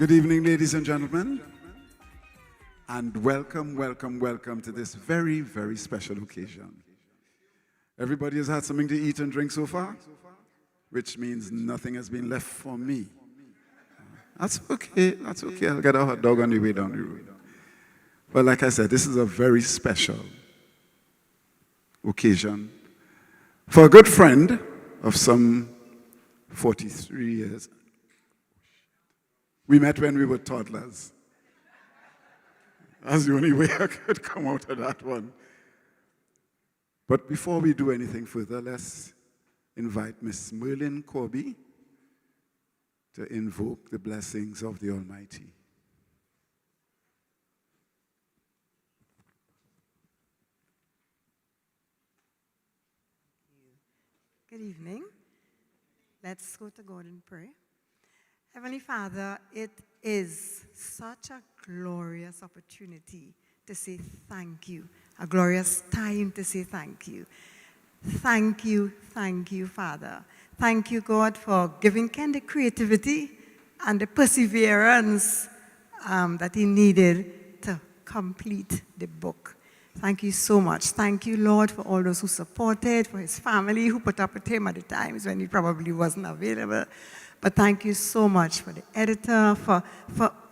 Good evening, ladies and gentlemen, and welcome, welcome, welcome to this very, very special occasion. Everybody has had something to eat and drink so far, which means nothing has been left for me. That's okay, I'll get a hot dog on the way down the road. But like I said, this is a very special occasion for a good friend of some 43 years. We met when we were toddlers. That's the only way I could come out of that one. But before we do anything further, let's invite Miss Merlin Corbie to invoke the blessings of the Almighty. Good evening. Let's go to God in prayer. Heavenly Father, it is such a glorious opportunity to say thank you, a glorious time to say thank you. Thank you, Father. Thank you, God, for giving Ken the creativity and the perseverance that he needed to complete the book. Thank you so much. Thank you, Lord, for all those who supported, for his family who put up with him at the times when he probably wasn't available. But thank you so much for the editor, for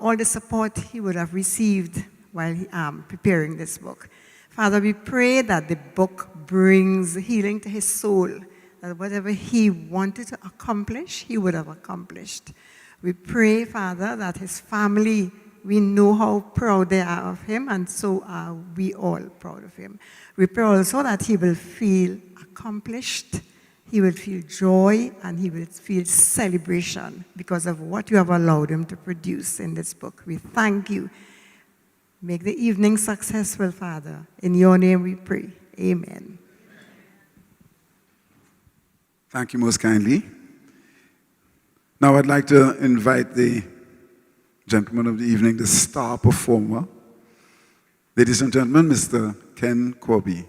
all the support he would have received while preparing this book. Father, we pray that the book brings healing to his soul, that whatever he wanted to accomplish, he would have accomplished. We pray, Father, that his family, we know how proud they are of him, and so are we all proud of him. We pray also that he will feel accomplished, he will feel joy, and he will feel celebration because of what you have allowed him to produce in this book. We thank you. Make the evening successful, Father. In your name we pray. Amen. Thank you most kindly. Now I'd like to invite the gentleman of the evening, the star performer. Ladies and gentlemen, Mr. Ken Corbie.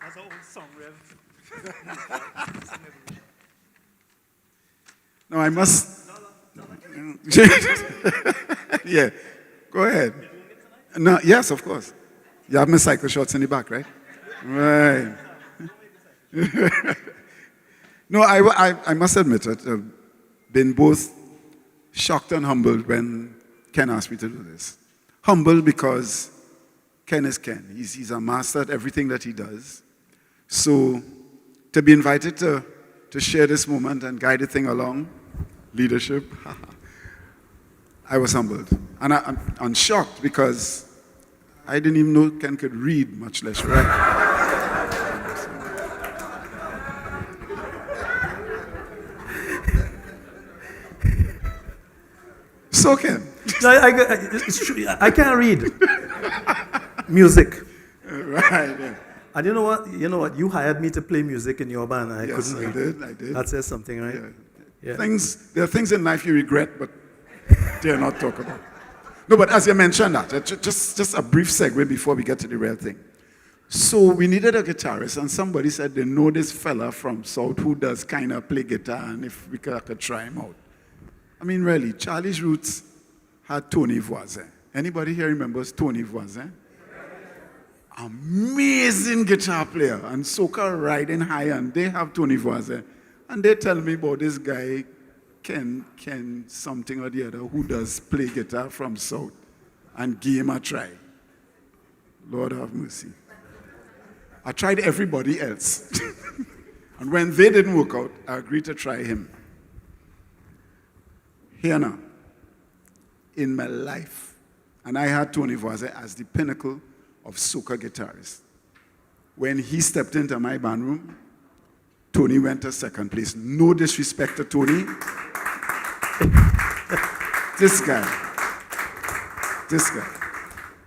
That's an old song, Rev. No, I must. Yeah, go ahead. No, yes, of course. You have my cycle shorts in the back, right? Right. No, I must admit that I've been both shocked and humbled when Ken asked me to do this. Humbled because Ken is Ken. He's a master at everything that he does. So to be invited to share this moment and guide the thing along, leadership, I was humbled. And I'm shocked because I didn't even know Ken could read, much less write. So Ken. No, it's true. I can't read music. Right. Yeah. And you know what? You hired me to play music in your band. I Yes, couldn't I read. did. That says something, right? Yeah. Yeah. There are things in life you regret, but dare not talk about. No, but as you mentioned that, just a brief segue before we get to the real thing. So we needed a guitarist, and somebody said they know this fella from South who does kind of play guitar, and if we could try him out. I mean, really, Charlie's roots had Tony Voisin. Anybody here remembers Tony Voisin? Amazing guitar player, and soca riding high, and they have Tony Voisin. And they tell me about this guy, Ken something or the other, who does play guitar from South, and give him a try. Lord have mercy. I tried everybody else. And when they didn't work out, I agreed to try him. Here now, in my life, and I had Tony Voisin as the pinnacle of soca guitarists. When he stepped into my band room, Tony went to second place. No disrespect to Tony. This guy.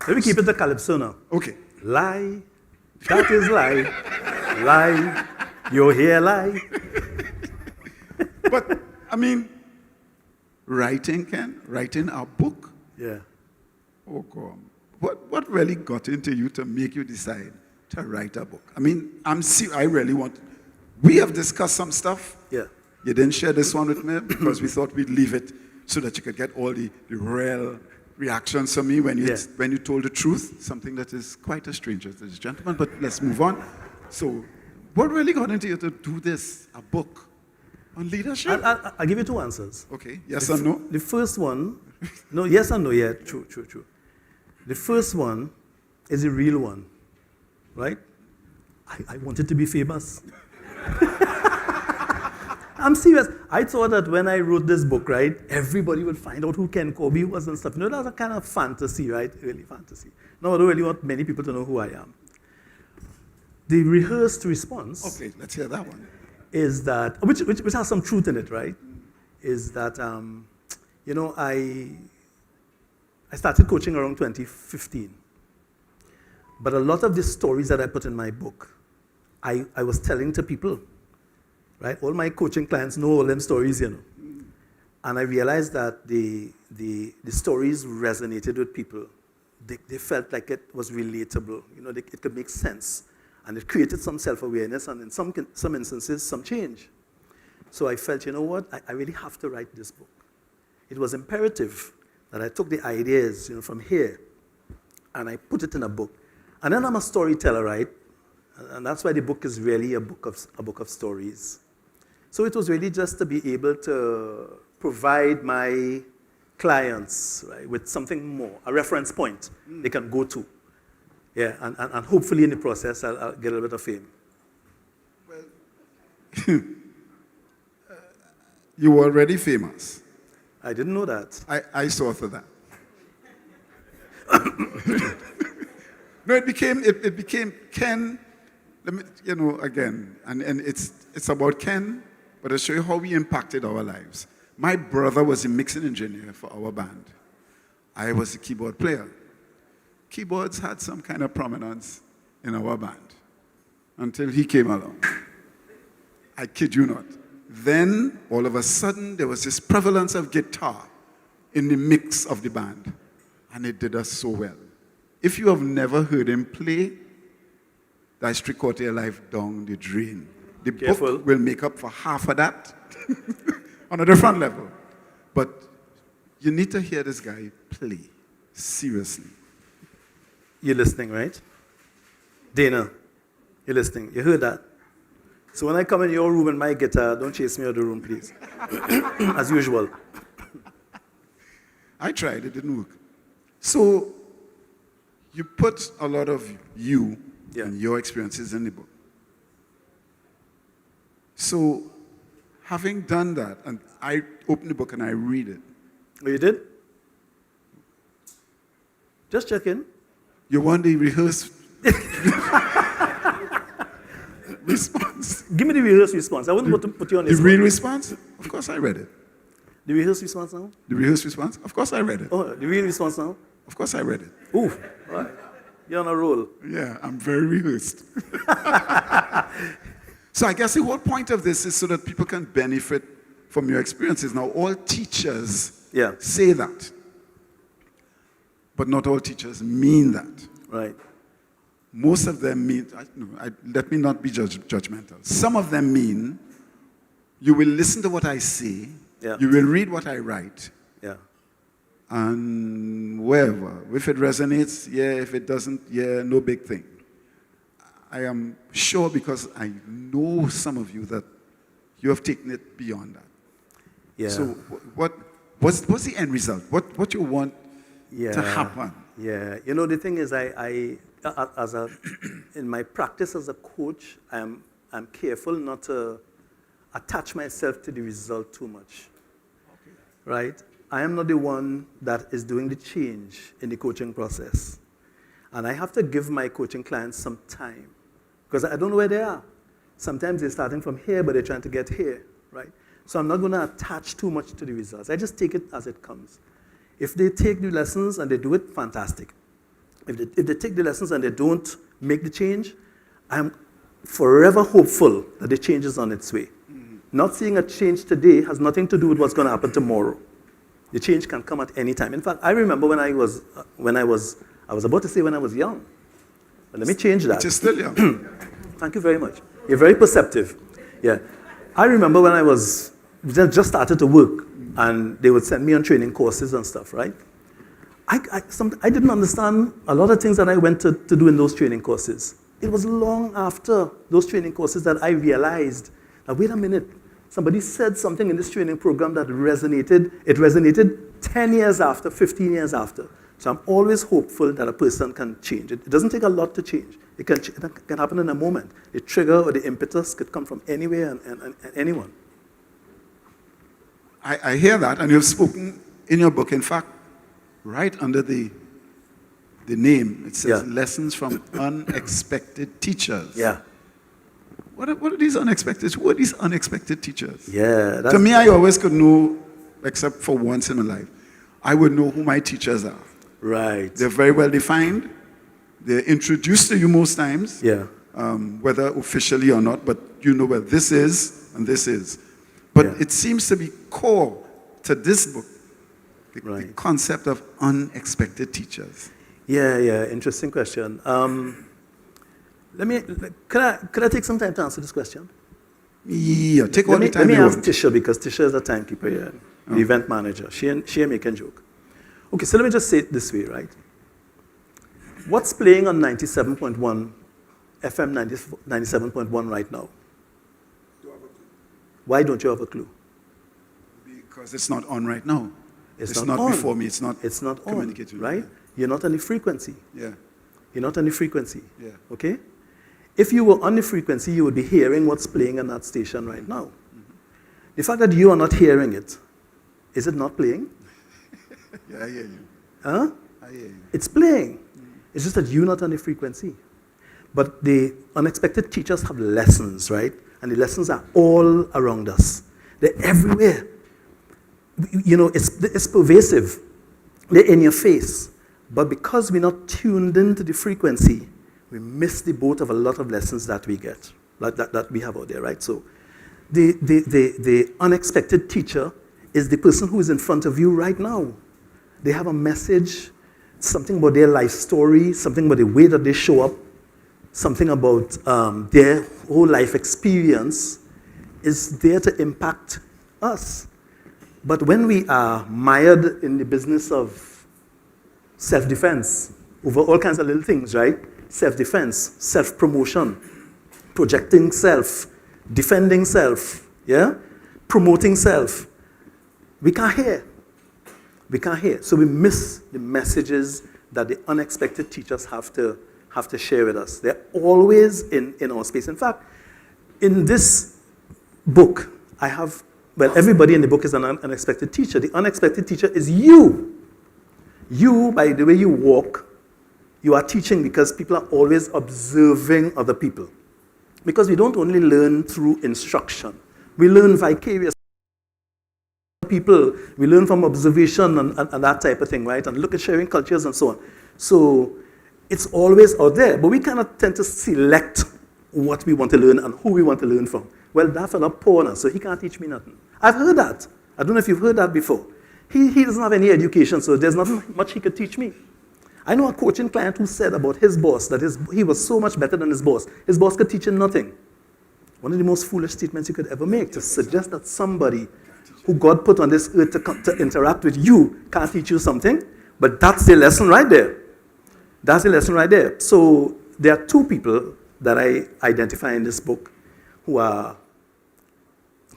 Let me keep it the calypso now. Okay. Lie, that is lie. Lie, your hair lie. But, I mean, writing a book, Yeah. Oh, God. What really got into you to make you decide to write a book? I mean, I really want. We have discussed some stuff. Yeah. You didn't share this one with me because we thought we'd leave it so that you could get all the real reactions from me when you told the truth, something that is quite a stranger to this gentleman. But let's move on. So, what really got into you to do this, a book on leadership? I'll give you two answers. Okay, yes or no? The first one, no, yes and no, yeah, true. The first one is a real one, right? I wanted to be famous. I'm serious. I thought that when I wrote this book, right, everybody would find out who Ken Corbie was and stuff. You know, that's a kind of fantasy, right? Really fantasy. No, I don't really want many people to know who I am. The rehearsed response. Okay, let's hear that one. Is that, which has some truth in it, right? Is that, you know, I started coaching around 2015. But a lot of the stories that I put in my book, I was telling to people, right? All my coaching clients know all them stories, you know. And I realized that the stories resonated with people. They felt like it was relatable, you know, it could make sense. And it created some self-awareness and in some instances, some change. So I felt, you know what, I really have to write this book. It was imperative that I took the ideas, you know, from here and I put it in a book. And then I'm a storyteller, right? And that's why the book is really a book of stories. So it was really just to be able to provide my clients, right, with something more, a reference point they can go to. Yeah, and hopefully in the process, I'll get a little bit of fame. Well, you were already famous. I didn't know that. I saw through that. No, it became Ken. Let me, you know, again, and it's about Ken, but I'll show you how he impacted our lives. My brother was a mixing engineer for our band. I was a keyboard player. Keyboards had some kind of prominence in our band until he came along. I kid you not. Then, all of a sudden, there was this prevalence of guitar in the mix of the band, and it did us so well. If you have never heard him play, that's three-quarter your life down the drain. The book will make up for half of that on a different level. But you need to hear this guy play, seriously. You're listening, right? Dana, you're listening. You heard that? So when I come in your room and my guitar, don't chase me out of the room, please. As usual. I tried, it didn't work. So you put a lot of you and your experiences in the book. So having done that, and I open the book and I read it. Oh, you did? Just check in. You want the rehearsed response? Give me the rehearsed response. I wouldn't put you on this. The real response? Of course I read it. The rehearsed response now? The rehearsed response? Of course I read it. Oh, the real response now? Of course I read it. Ooh, all right. You're on a roll. Yeah, I'm very rehearsed. So I guess the whole point of this is so that people can benefit from your experiences. Now, all teachers say that. But not all teachers mean that. Right. Most of them mean, let me not be judgmental. Some of them mean, you will listen to what I say, you will read what I write, and wherever. If it resonates, if it doesn't, no big thing. I am sure because I know some of you that you have taken it beyond that. Yeah. So what's the end result? What you want to happen? Yeah, you know, the thing is, in my practice as a coach, I'm careful not to attach myself to the result too much, right? I am not the one that is doing the change in the coaching process. And I have to give my coaching clients some time because I don't know where they are. Sometimes they're starting from here, but they're trying to get here, right? So I'm not going to attach too much to the results. I just take it as it comes. If they take the lessons and they do it, fantastic. If they take the lessons and they don't make the change, I'm forever hopeful that the change is on its way. Not seeing a change today has nothing to do with what's going to happen tomorrow. The change can come at any time. In fact, I remember I was about to say when I was young. But let me change that. Which is still young. Thank you very much. You're very perceptive. Yeah. I remember when I was just started to work, and they would send me on training courses and stuff, right? I didn't understand a lot of things that I went to do in those training courses. It was long after those training courses that I realized that, wait a minute, somebody said something in this training program that resonated. It resonated 10 years after, 15 years after. So I'm always hopeful that a person can change. It doesn't take a lot to change. It can happen in a moment. The trigger or the impetus could come from anywhere and anyone. I hear that, and you've spoken in your book, in fact, right under the name, it says Lessons from Unexpected Teachers. Yeah. What are these unexpected? Who are these unexpected teachers? Yeah. To me, I always could know, except for once in my life, I would know who my teachers are. Right. They're very well defined. They're introduced to you most times, whether officially or not, but you know where this is and this is. But it seems to be core to this book, the concept of unexpected teachers. Yeah. Interesting question. Could I take some time to answer this question? Yeah, take all the time you want. Let me ask Tisha, because Tisha is a timekeeper here, the event manager. She make a joke. Okay, so let me just say it this way, right? What's playing on 97.1, FM 97.1 right now? Why don't you have a clue? Because it's not on right now. It's not on. Before me. It's not on, communicating. right? You're not on the frequency. Yeah. You're not on the frequency. Yeah. Okay? If you were on the frequency, you would be hearing what's playing on that station right now. Mm-hmm. The fact that you are not hearing it, is it not playing? Yeah, I hear you. Huh? I hear you. It's playing. It's just that you're not on the frequency. But the unexpected teachers have lessons, right? And the lessons are all around us. They're everywhere. You know, it's pervasive. They're in your face. But because we're not tuned into the frequency, we miss the boat of a lot of lessons that we get, that we have out there, right? So the unexpected teacher is the person who is in front of you right now. They have a message, something about their life story, something about the way that they show up, something about their whole life experience is there to impact us. But when we are mired in the business of self-defense over all kinds of little things, right? Self-defense, self-promotion, projecting self, defending self, promoting self, we can't hear. We can't hear. So we miss the messages that the unexpected teachers have to share with us. They're always in our space. In fact, in this book, everybody in the book is an unexpected teacher. The unexpected teacher is you. You, by the way you walk, you are teaching because people are always observing other people. Because we don't only learn through instruction. We learn vicariously. People, we learn from observation and that type of thing, right? And look at sharing cultures and so on. So it's always out there, but we cannot tend to select what we want to learn and who we want to learn from. Well, that fella poor now, so he can't teach me nothing. I've heard that. I don't know if you've heard that before. He doesn't have any education, so there's nothing much he could teach me. I know a coaching client who said about his boss that he was so much better than his boss. His boss could teach him nothing. One of the most foolish statements you could ever make, to suggest that somebody who God put on this earth to interact with you can't teach you something, but that's the lesson right there. That's the lesson right there. So there are two people that I identify in this book who are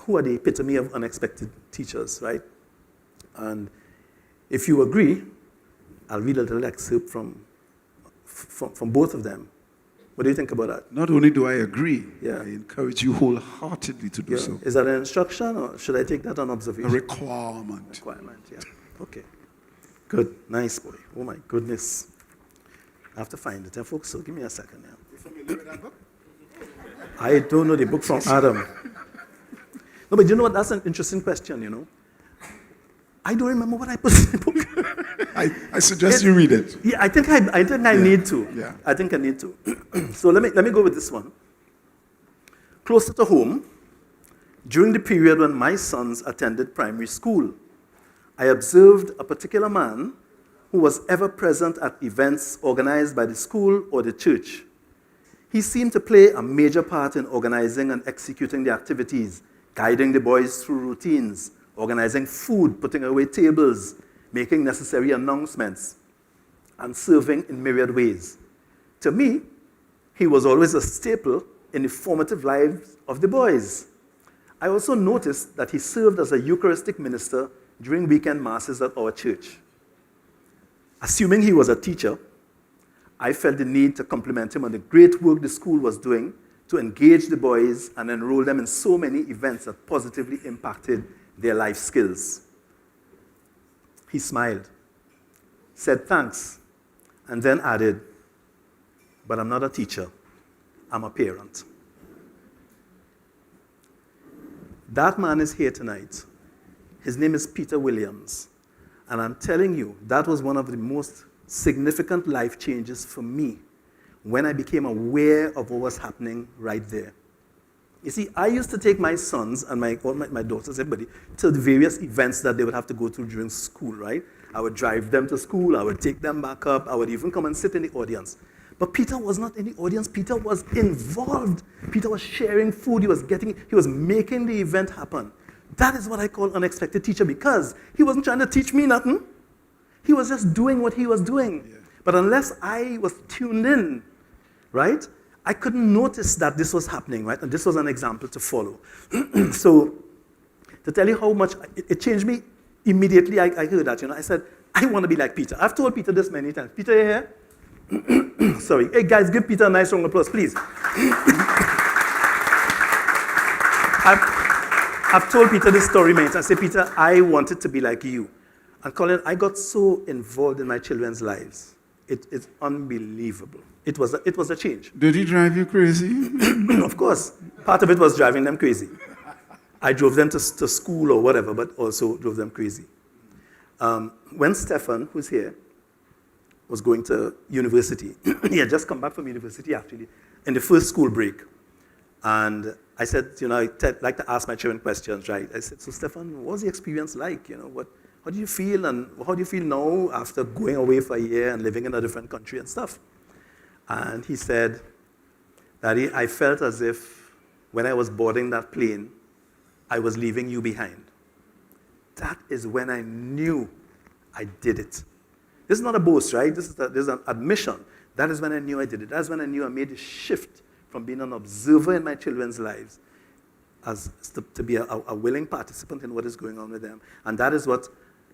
the epitome of unexpected teachers, right? And if you agree, I'll read a little excerpt from both of them. What do you think about that? Not only do I agree, I encourage you wholeheartedly to do so. Is that an instruction, or should I take that on observation? A requirement. Requirement, yeah. Okay. Good. Nice, boy. Oh, my goodness. I have to find it, folks, so give me a second now. You familiar with that book? I don't know the book from Adam. No, but you know what? That's an interesting question, you know. I don't remember what I put in the book. I suggest you read it. Yeah, I think I need to. Yeah. I think I need to. So let me go with this one. Closer to home, during the period when my sons attended primary school, I observed a particular man who was ever present at events organized by the school or the church. He seemed to play a major part in organizing and executing the activities, guiding the boys through routines, organizing food, putting away tables, making necessary announcements, and serving in myriad ways. To me, he was always a staple in the formative lives of the boys. I also noticed that he served as a Eucharistic minister during weekend masses at our church. Assuming he was a teacher, I felt the need to compliment him on the great work the school was doing to engage the boys and enroll them in so many events that positively impacted their life skills. He smiled, said thanks, and then added, "But I'm not a teacher, I'm a parent." That man is here tonight. His name is Peter Williams. And I'm telling you, that was one of the most significant life changes for me when I became aware of what was happening right there. You see, I used to take my sons and my daughters, everybody, to the various events that they would have to go through during school, right? I would drive them to school, I would take them back up, I would even come and sit in the audience. But Peter was not in the audience, Peter was involved. Peter was sharing food, he was making the event happen. That is what I call unexpected teacher, because he wasn't trying to teach me nothing. He was just doing what he was doing. Yeah. But unless I was tuned in, right, I couldn't notice that this was happening, right? And this was an example to follow. So, to tell you how much it changed me, immediately I heard that, I said, I want to be like Peter. I've told Peter this many times. Peter, you here? Sorry. Hey, guys, give Peter a nice round of applause, please. I've told Peter this story many times. I say, Peter, I wanted to be like you. And Colin, I got so involved in my children's lives. It's unbelievable. It was a change. Did he drive you crazy? Of course. Part of it was driving them crazy. I drove them to school or whatever, but also drove them crazy. When Stefan, who's here, was going to university, he had just come back from university, actually, in the first school break. And I said, I like to ask my children questions, right? I said, so Stefan, what was the experience like? How do you feel, and how do you feel now after going away for a year and living in a different country and stuff? And he said, Daddy, I felt as if when I was boarding that plane, I was leaving you behind. That is when I knew I did it. This is not a boast, right? This is an admission. That is when I knew I did it. That's when I knew I made a shift from being an observer in my children's lives as to be a willing participant in what is going on with them. And that is what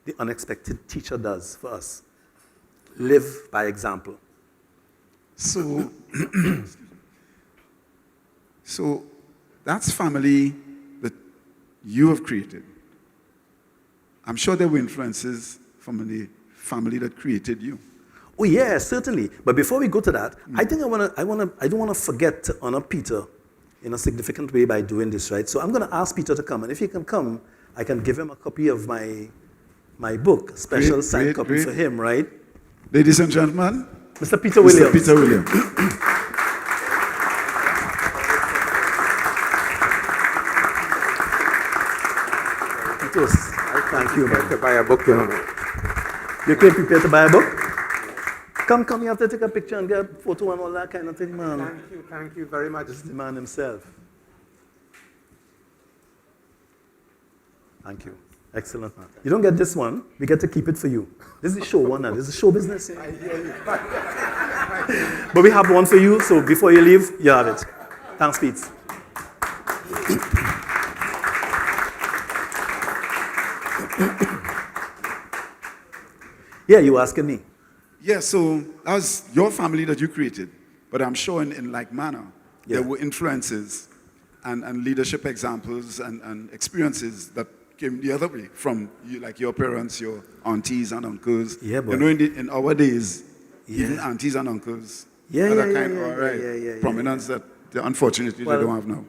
the unexpected teacher does for us. Live by example. So that's family that you have created. I'm sure there were influences from the family that created you. Oh yeah, certainly. But before we go to that, I think I don't want to forget to honor Peter in a significant way by doing this, right? So I'm going to ask Peter to come, and if he can come, I can give him a copy of my book, special signed copy for him, right? Ladies and gentlemen, Mr. Peter Williams. Mr. Peter Williams. Thank you, man. To buy a book, You came prepared to buy a book? Come, you have to take a picture and get a photo and all that kind of thing, man. Thank you very much. This is the man himself. Thank you. Excellent, man. You don't get this one, we get to keep it for you. This is show one now. This is show business. But we have one for you, so before you leave, you have it. Thanks, Pete. Yeah, you were asking me. Yeah, so that was your family that you created. But I'm sure in like manner, there were influences and leadership examples and experiences that came the other way from you, like your parents, your aunties and uncles. Yeah, boy. In our days, even aunties and uncles had a kind of prominence that unfortunately they don't have now.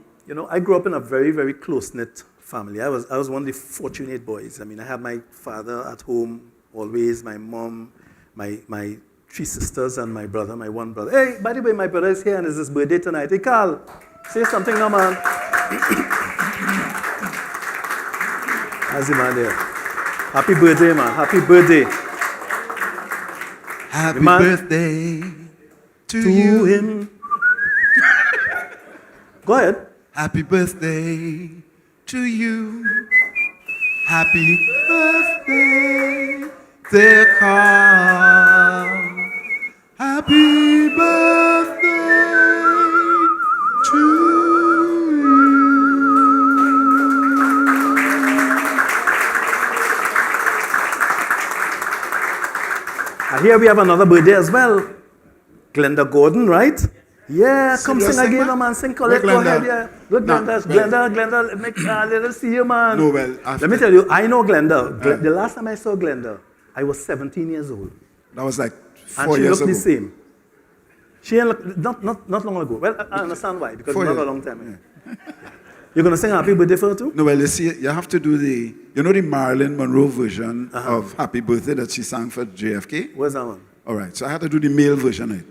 I grew up in a very, very close-knit family. I was one of the fortunate boys. I mean, I had my father at home always, my mom, my three sisters, and my brother, my one brother. Hey, by the way, my brother is here and it's his birthday tonight. Hey, Carl, say something now, man. How's the man there? Happy birthday, man. Happy birthday. Happy Man. birthday to To you. him. Go ahead. Happy birthday to you. Happy birthday, dear Carl. Happy birthday to you. And here we have another birthday as well. Glenda Gordon, right? Yeah, come Serious sing thing, again, man? man. Sing, Where collect, go Glenda? ahead, yeah. Good, No, Glenda. well- Glenda, let us see you, man. No, well, Let after- me tell you, I know Glenda. The last time I saw Glenda, I was 17 years old. That was like And 4 she years looked ago. the same. She ain't look, not long ago. Well, I understand why, because 4 it's not years. a long time ago. You're going to sing Happy Birthday for her too? No, well, you see, you have to do the Marilyn Monroe version of Happy Birthday that she sang for JFK. Where's that one? All right, so I had to do the male version of it.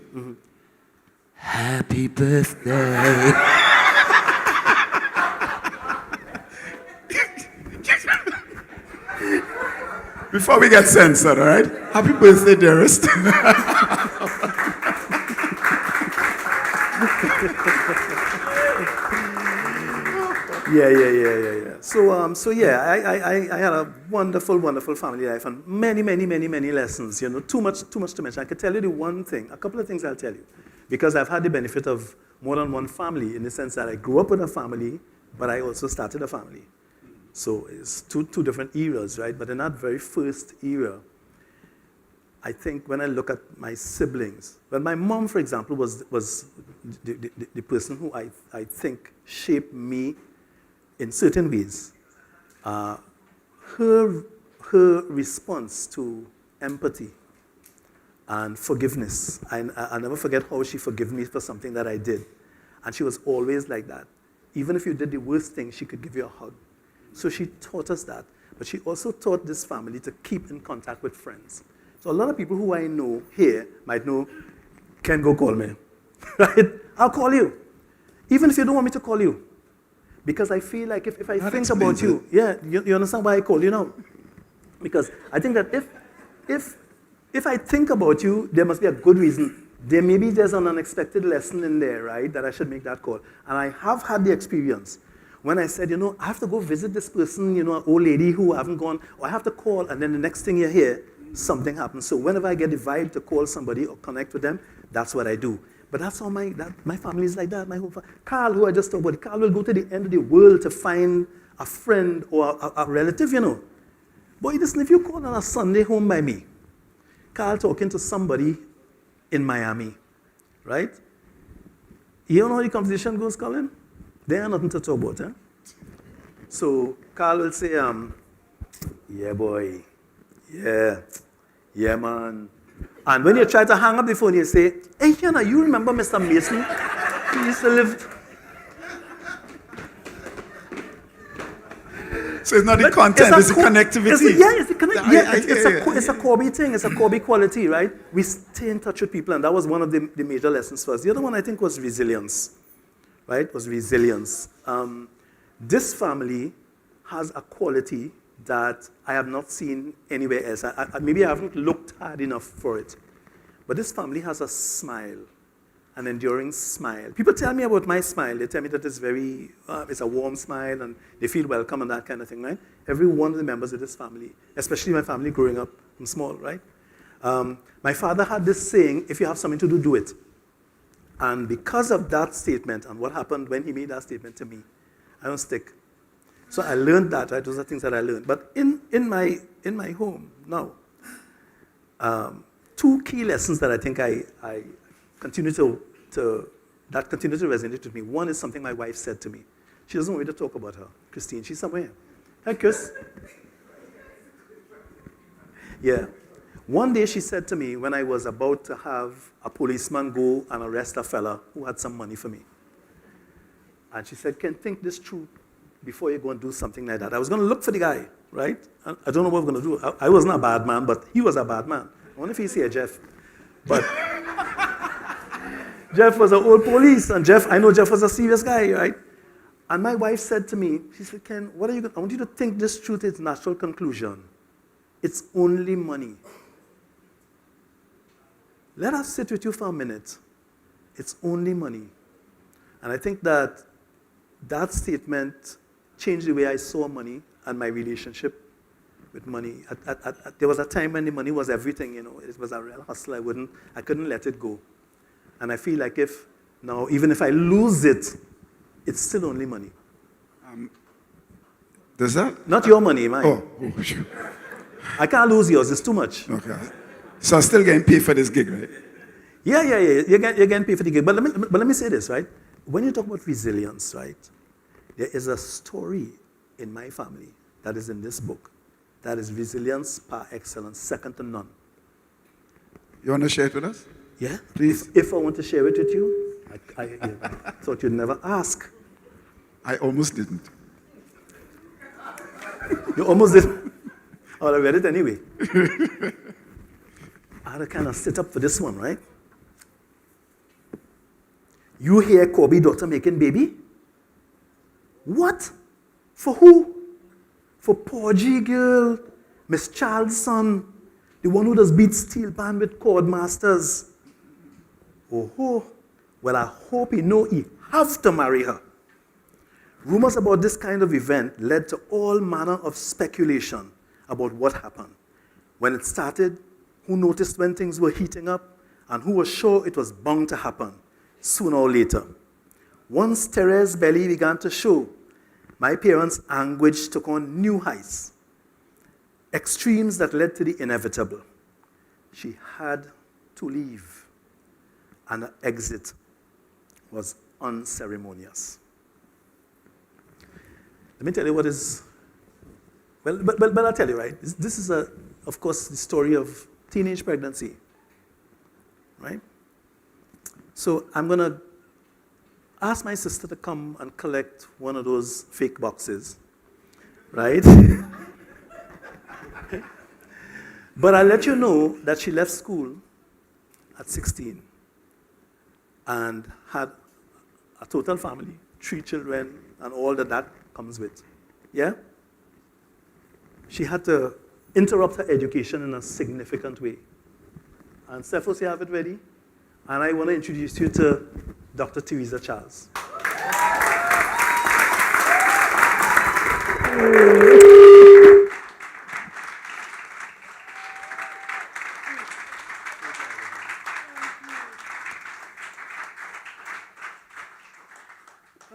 Happy birthday. Before we get censored, all right? Happy birthday, dearest. Yeah. So yeah, I had a wonderful, wonderful family life and many lessons. You know, too much to mention. I could tell you the one thing, a couple of things I'll tell you, because I've had the benefit of more than one family in the sense that I grew up with a family, but I also started a family. So it's two different eras, right? But in that very first era, I think when I look at my siblings, well, my mom, for example, was the person who I think shaped me in certain ways. Her response to empathy and forgiveness, I'll never forget how she forgave me for something that I did. And she was always like that. Even if you did the worst thing, she could give you a hug. So she taught us that. But she also taught this family to keep in contact with friends. So a lot of people who I know here might know, Ken, go call me. Right? I'll call you. Even if you don't want me to call you. Because I feel like if I think about you, yeah, you understand why I call you now? Because I think that if I think about you, there must be a good reason. Maybe there's an unexpected lesson in there, right, that I should make that call. And I have had the experience when I said, I have to go visit this person, an old lady who I haven't gone, or I have to call, and then the next thing you hear, something happens. So whenever I get the vibe to call somebody or connect with them, that's what I do. But that's how my family is like that. My whole Carl, who I just talked about, Carl will go to the end of the world to find a friend or a relative, Boy, listen, if you call on a Sunday home by me, Carl talking to somebody in Miami, right? You know how the conversation goes, Colin? There ain't nothing to talk about, eh? So Carl will say, yeah, boy. Yeah, man. And when you try to hang up the phone, you say, hey, you remember Mr. Mason? He used to live... So it's not the content, it's the connectivity. It's a Corbie thing. It's a Corbie quality, right? We stay in touch with people, and that was one of the major lessons for us. The other one, I think, was resilience, right? This family has a quality that I have not seen anywhere else. Maybe I haven't looked hard enough for it. But this family has a smile, an enduring smile. People tell me about my smile. They tell me that it's it's a warm smile and they feel welcome and that kind of thing, right? Every one of the members of this family, especially my family growing up and small, right? My father had this saying, if you have something to do, do it. And because of that statement and what happened when he made that statement to me, I don't stick. So I learned that, right? Those are things that I learned. But in my home now, two key lessons that I think I continue to resonate with me. One is something my wife said to me. She doesn't want me to talk about her. Christine, she's somewhere. Hi, Chris. Yeah. One day she said to me when I was about to have a policeman go and arrest a fella who had some money for me. And she said, Ken, think this through before you go and do something like that. I was going to look for the guy, right? I don't know what we're going to do. I wasn't a bad man, but he was a bad man. I wonder if he's here, Jeff. But Jeff was an old police, and I know Jeff was a serious guy, right? And my wife said to me, she said, Ken, what are you going to, I want you to think this through to its natural conclusion. It's only money. Let us sit with you for a minute. It's only money. And I think that that statement changed the way I saw money and my relationship with money. There was a time when the money was everything, It was a real hustle. I couldn't let it go. And I feel like even if I lose it, it's still only money. Does that? Not your money, mine. Oh, sure. I can't lose yours. It's too much. Okay. So I'm still getting paid for this gig, right? Yeah. You're getting paid for the gig. But let me say this, right? When you talk about resilience, right, there is a story in my family that is in this book that is resilience par excellence, second to none. You want to share it with us? Yeah? Please. If I want to share it with you, I thought you'd never ask. I almost didn't. You almost did. Oh, I read it anyway. I had to kind of sit up for this one, right? You hear Corbie daughter making baby? What? For who? For poor G girl, Miss Child's son, the one who does beat steel pan with cord masters. Oh, well, I hope he know he have to marry her. Rumors about this kind of event led to all manner of speculation about what happened. When it started, who noticed when things were heating up, and who was sure it was bound to happen sooner or later. Once Therese's belly began to show, my parents' anguish took on new heights, extremes that led to the inevitable. She had to leave, and her exit was unceremonious. Let me tell you what is, but I'll tell you, right? This is, of course, the story of teenage pregnancy, right? So I'm going to ask my sister to come and collect one of those fake boxes, right? But I'll let you know that she left school at 16 and had a total family, 3 children, and all that comes with. Yeah? She had to interrupt her education in a significant way. And Cephas, you have it ready? And I want to introduce you to Dr. Teresa Charles.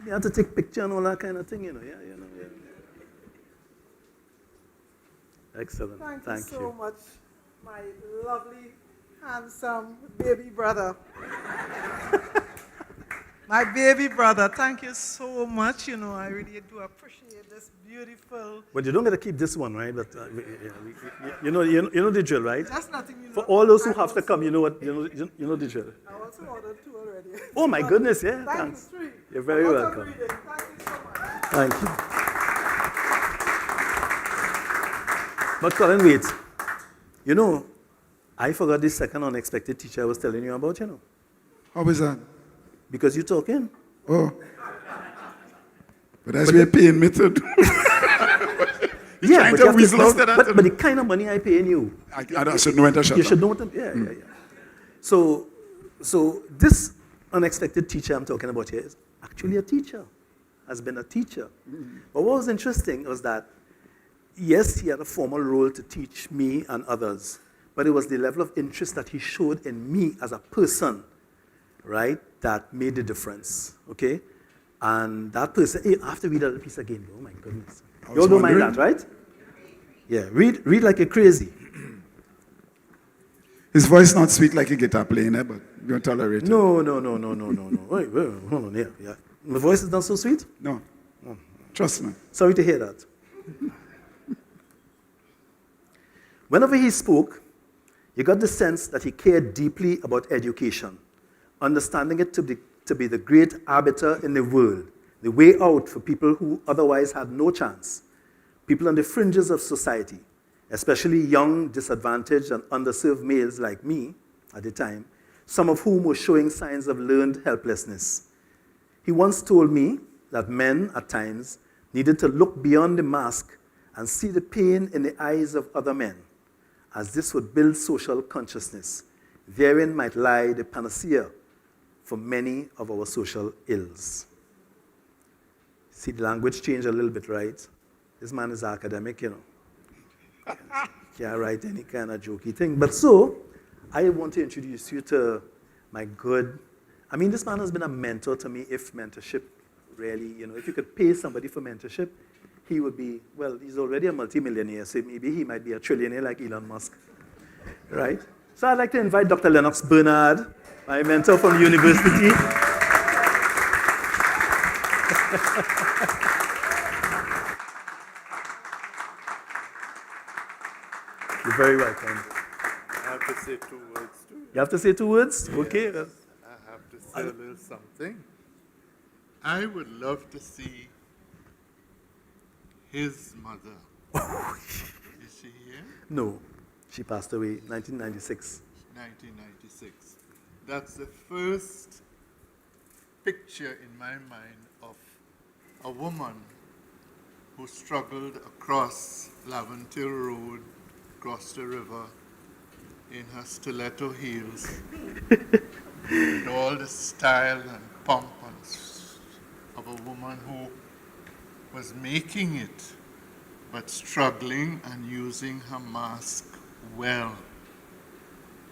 You have to take picture and all that kind of thing, Yeah. Excellent. Thank you so much, my lovely, handsome baby brother. My baby brother, thank you so much. I really do appreciate this beautiful. But you don't get to keep this one, right? But you know the drill, right? That's nothing. For all those who have to come, you know what? You know the drill. I also ordered 2 already. Oh my goodness, yeah. Thanks. Thank you, 3. You're very welcome. Thank you so much. Thank you. But Colin, wait. I forgot the second unexpected teacher I was telling you about, How was that? Because you're talking. Oh. But that's what you're paying me to do. Yeah, but the kind of money I pay you. I should know when to shut You up. should know what yeah. So this unexpected teacher I'm talking about here is actually a teacher, has been a teacher. But what was interesting was that, yes, he had a formal role to teach me and others, but it was the level of interest that he showed in me as a person, right, that made the difference, okay? And that person, hey, I have to read that piece again. Oh my goodness. You all don't mind that, right? Yeah, read like you're crazy. His voice not sweet like a guitar playing, but you're tolerate it. No. Wait, hold on here. Yeah. My voice is not so sweet? No. Trust me. Sorry to hear that. Whenever he spoke, you got the sense that he cared deeply about education, understanding it to be the great arbiter in the world, the way out for people who otherwise had no chance, people on the fringes of society, especially young, disadvantaged, and underserved males like me at the time, some of whom were showing signs of learned helplessness. He once told me that men, at times, needed to look beyond the mask and see the pain in the eyes of other men, as this would build social consciousness. Therein might lie the panacea for many of our social ills. See, the language changed a little bit, right? This man is academic, you know. Can't write any kind of jokey thing. But so, I want to introduce you to my good, this man has been a mentor to me, if mentorship really, if you could pay somebody for mentorship, he would be, well, he's already a multimillionaire, so maybe he might be a trillionaire like Elon Musk, right? So I'd like to invite Dr. Lennox Bernard, my mentor from university. You're very welcome. I have to say 2 words too. You have to say 2 words? Okay. I have to say a little something. I would love to see his mother. Is she here? No, she passed away 1996. 1996. That's the first picture in my mind of a woman who struggled across Laventille Road, across the river, in her stiletto heels, with all the style and pomp of a woman who was making it, but struggling and using her mask well.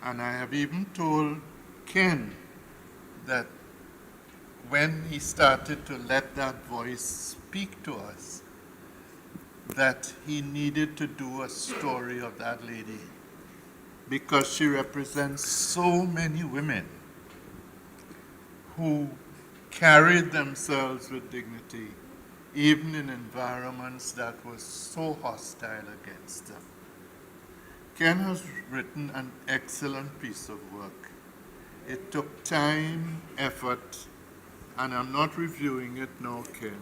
And I have even told Ken that when he started to let that voice speak to us, that he needed to do a story of that lady, because she represents so many women who carried themselves with dignity, even in environments that were so hostile against them. Ken has written an excellent piece of work. It took time, effort, and I'm not reviewing it now, Ken.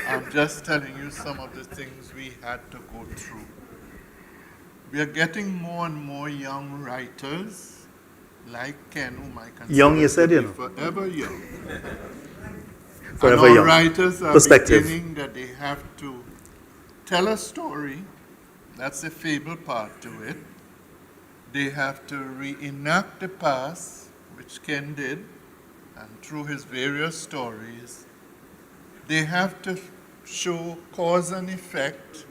I'm just telling you some of the things we had to go through. We are getting more and more young writers, like Ken, whom I consider Young, you said, to you be know. forever young. Forever and our young. writers are Perspective. beginning that they have to tell a story. That's the fable part to it. They have to reenact the past, which Ken did, and through his various stories. They have to show cause and effect,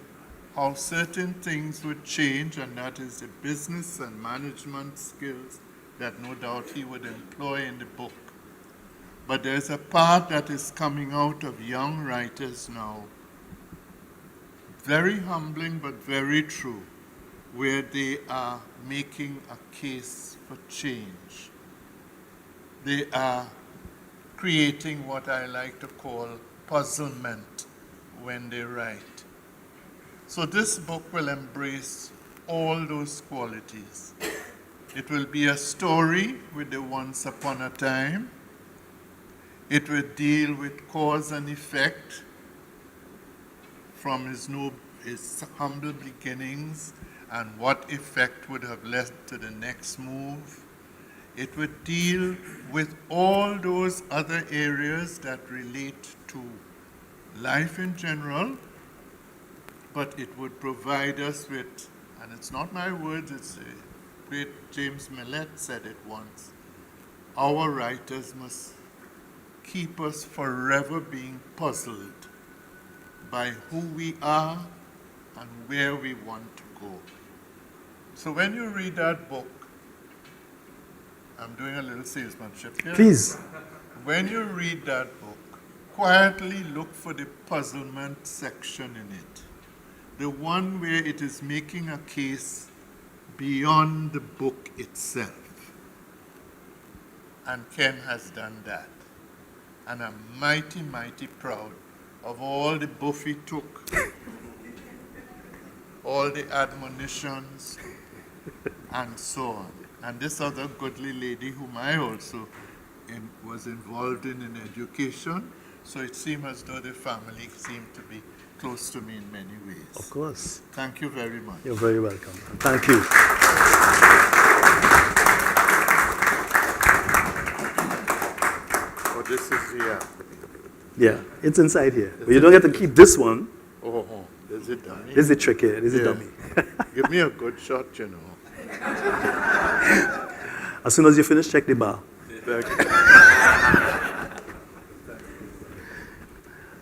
how certain things would change, and that is the business and management skills that no doubt he would employ in the book. But there's a part that is coming out of young writers now, very humbling but very true, where they are making a case for change. They are creating what I like to call puzzlement when they write. So this book will embrace all those qualities. It will be a story with the once upon a time. It will deal with cause and effect from his humble beginnings and what effect would have led to the next move. It would deal with all those other areas that relate to life in general, but it would provide us with, and it's not my words, it's the great James Millett said it once, our writers must keep us forever being puzzled by who we are and where we want to go. So when you read that book, I'm doing a little salesmanship here. Please. When you read that book, quietly look for the puzzlement section in it. The one where it is making a case beyond the book itself. And Ken has done that. And I'm mighty, mighty proud of all the buff he took, all the admonitions, and so on. And this other goodly lady whom I also was involved in education, so it seemed as though the family seemed to be close to me in many ways. Of course. Thank you very much. You're very welcome. Thank you. Oh, this is here. Yeah, it's inside here. But you don't get to keep this one. Oh, there's a dummy. This is the trick here. This is Yeah. dummy. Give me a good shot, you know. As soon as you finish, check the bar.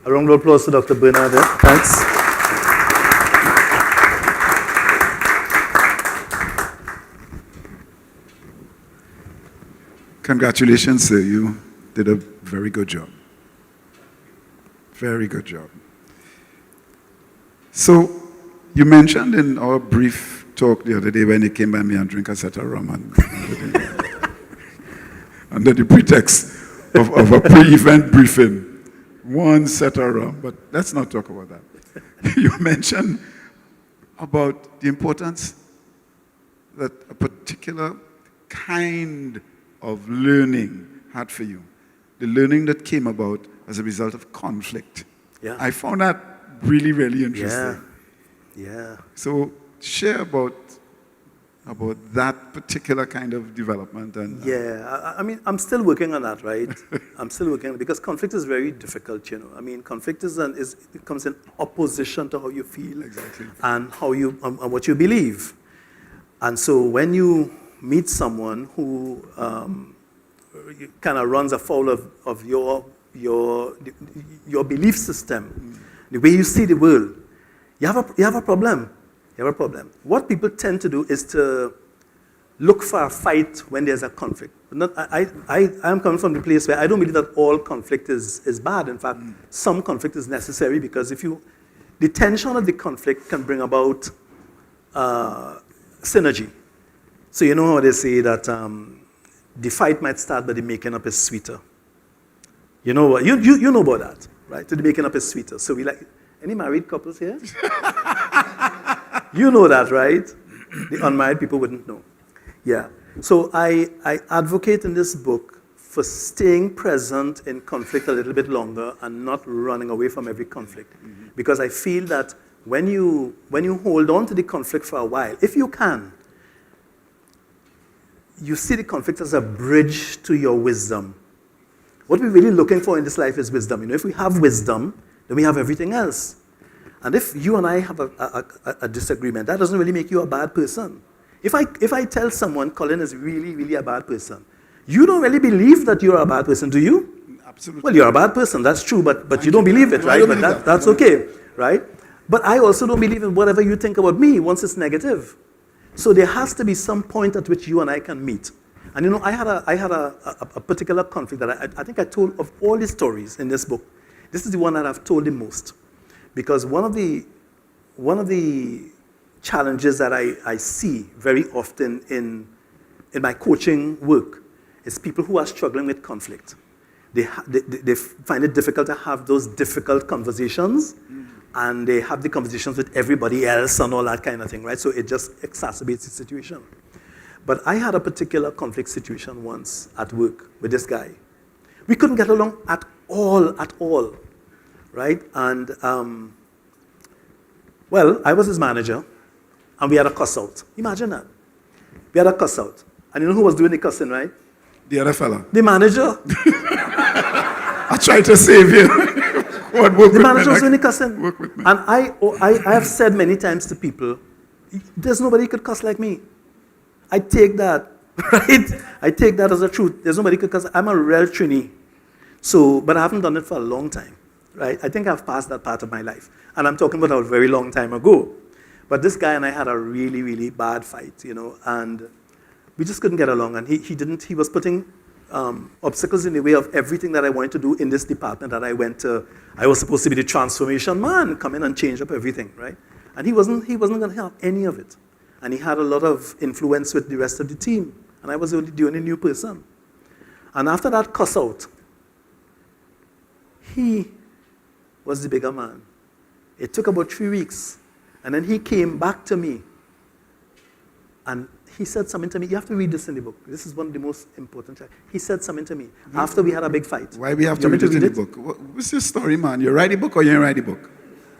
A round of applause to Dr. Bernard. Thanks. Congratulations, sir. You did a very good job. Very good job. So, you mentioned in our brief talk the other day when you came by me and drink a set of rum under the pretext of a pre-event briefing. One set of rum, but let's not talk about that. You mentioned about the importance that a particular kind of learning had for you. The learning that came about as a result of conflict. Yeah. I found that really, really interesting. Yeah. So share about that particular kind of development. And Yeah, I mean, I'm still working on that, right? I'm still working on it because conflict is very difficult, you know. I mean, conflict it comes in opposition to how you feel. Exactly. And how you and what you believe. And so when you meet someone who kind of runs afoul of your belief system, the way you see the world, you have a problem. You have a problem. What people tend to do is to look for a fight when there's a conflict. I am coming from the place where I don't believe that all conflict is bad. In fact, some conflict is necessary because the tension of the conflict can bring about synergy. So you know how they say that the fight might start, but the making up is sweeter. You know what? You know about that, right? So the making up is sweeter. So we like any married couples here? You know that, right? The unmarried people wouldn't know. Yeah. So I advocate in this book for staying present in conflict a little bit longer and not running away from every conflict. Mm-hmm. Because I feel that when you hold on to the conflict for a while, if you can, you see the conflict as a bridge to your wisdom. What we're really looking for in this life is wisdom. You know, if we have wisdom, then we have everything else. And if you and I have a disagreement, that doesn't really make you a bad person. If I tell someone Colin is really, really a bad person, you don't really believe that you're a bad person, do you? Absolutely. Well, you're a bad person, that's true, but you don't believe it, right? But that's okay, right? But I also don't believe in whatever you think about me once it's negative. So there has to be some point at which you and I can meet. And you know, I had a particular conflict that I think I told of all the stories in this book. This is the one that I've told the most. Because one of the challenges that I see very often in my coaching work is people who are struggling with conflict. They find it difficult to have those difficult conversations, and they have the conversations with everybody else and all that kind of thing, right? So it just exacerbates the situation. But I had a particular conflict situation once at work with this guy. We couldn't get along at all. Right? And, well, I was his manager, and we had a cuss out. Imagine that. We had a cuss out. And you know who was doing the cussing, right? The other fella. The manager. I tried to save you. The manager was doing the cussing. Work with me. And I have said many times to people, there's nobody who could cuss like me. I take that, right? I take that as a truth. There's nobody who could cuss. I'm a real Trini. So, but I haven't done it for a long time. Right? I think I've passed that part of my life. And I'm talking about a very long time ago. But this guy and I had a really, really bad fight, you know, and we just couldn't get along. And he was putting obstacles in the way of everything that I wanted to do in this department that I went to. I was supposed to be the transformation man, come in and change up everything, right? And he wasn't going to have any of it. And he had a lot of influence with the rest of the team. And I was the only new person. And after that cuss out, he was the bigger man. It took about 3 weeks. And then he came back to me. And he said something to me. You have to read this in the book. This is one of the most important. He said something to me after we had a big fight. Why we have to read it in the book? What's your story, man? You write a book or you don't write a book?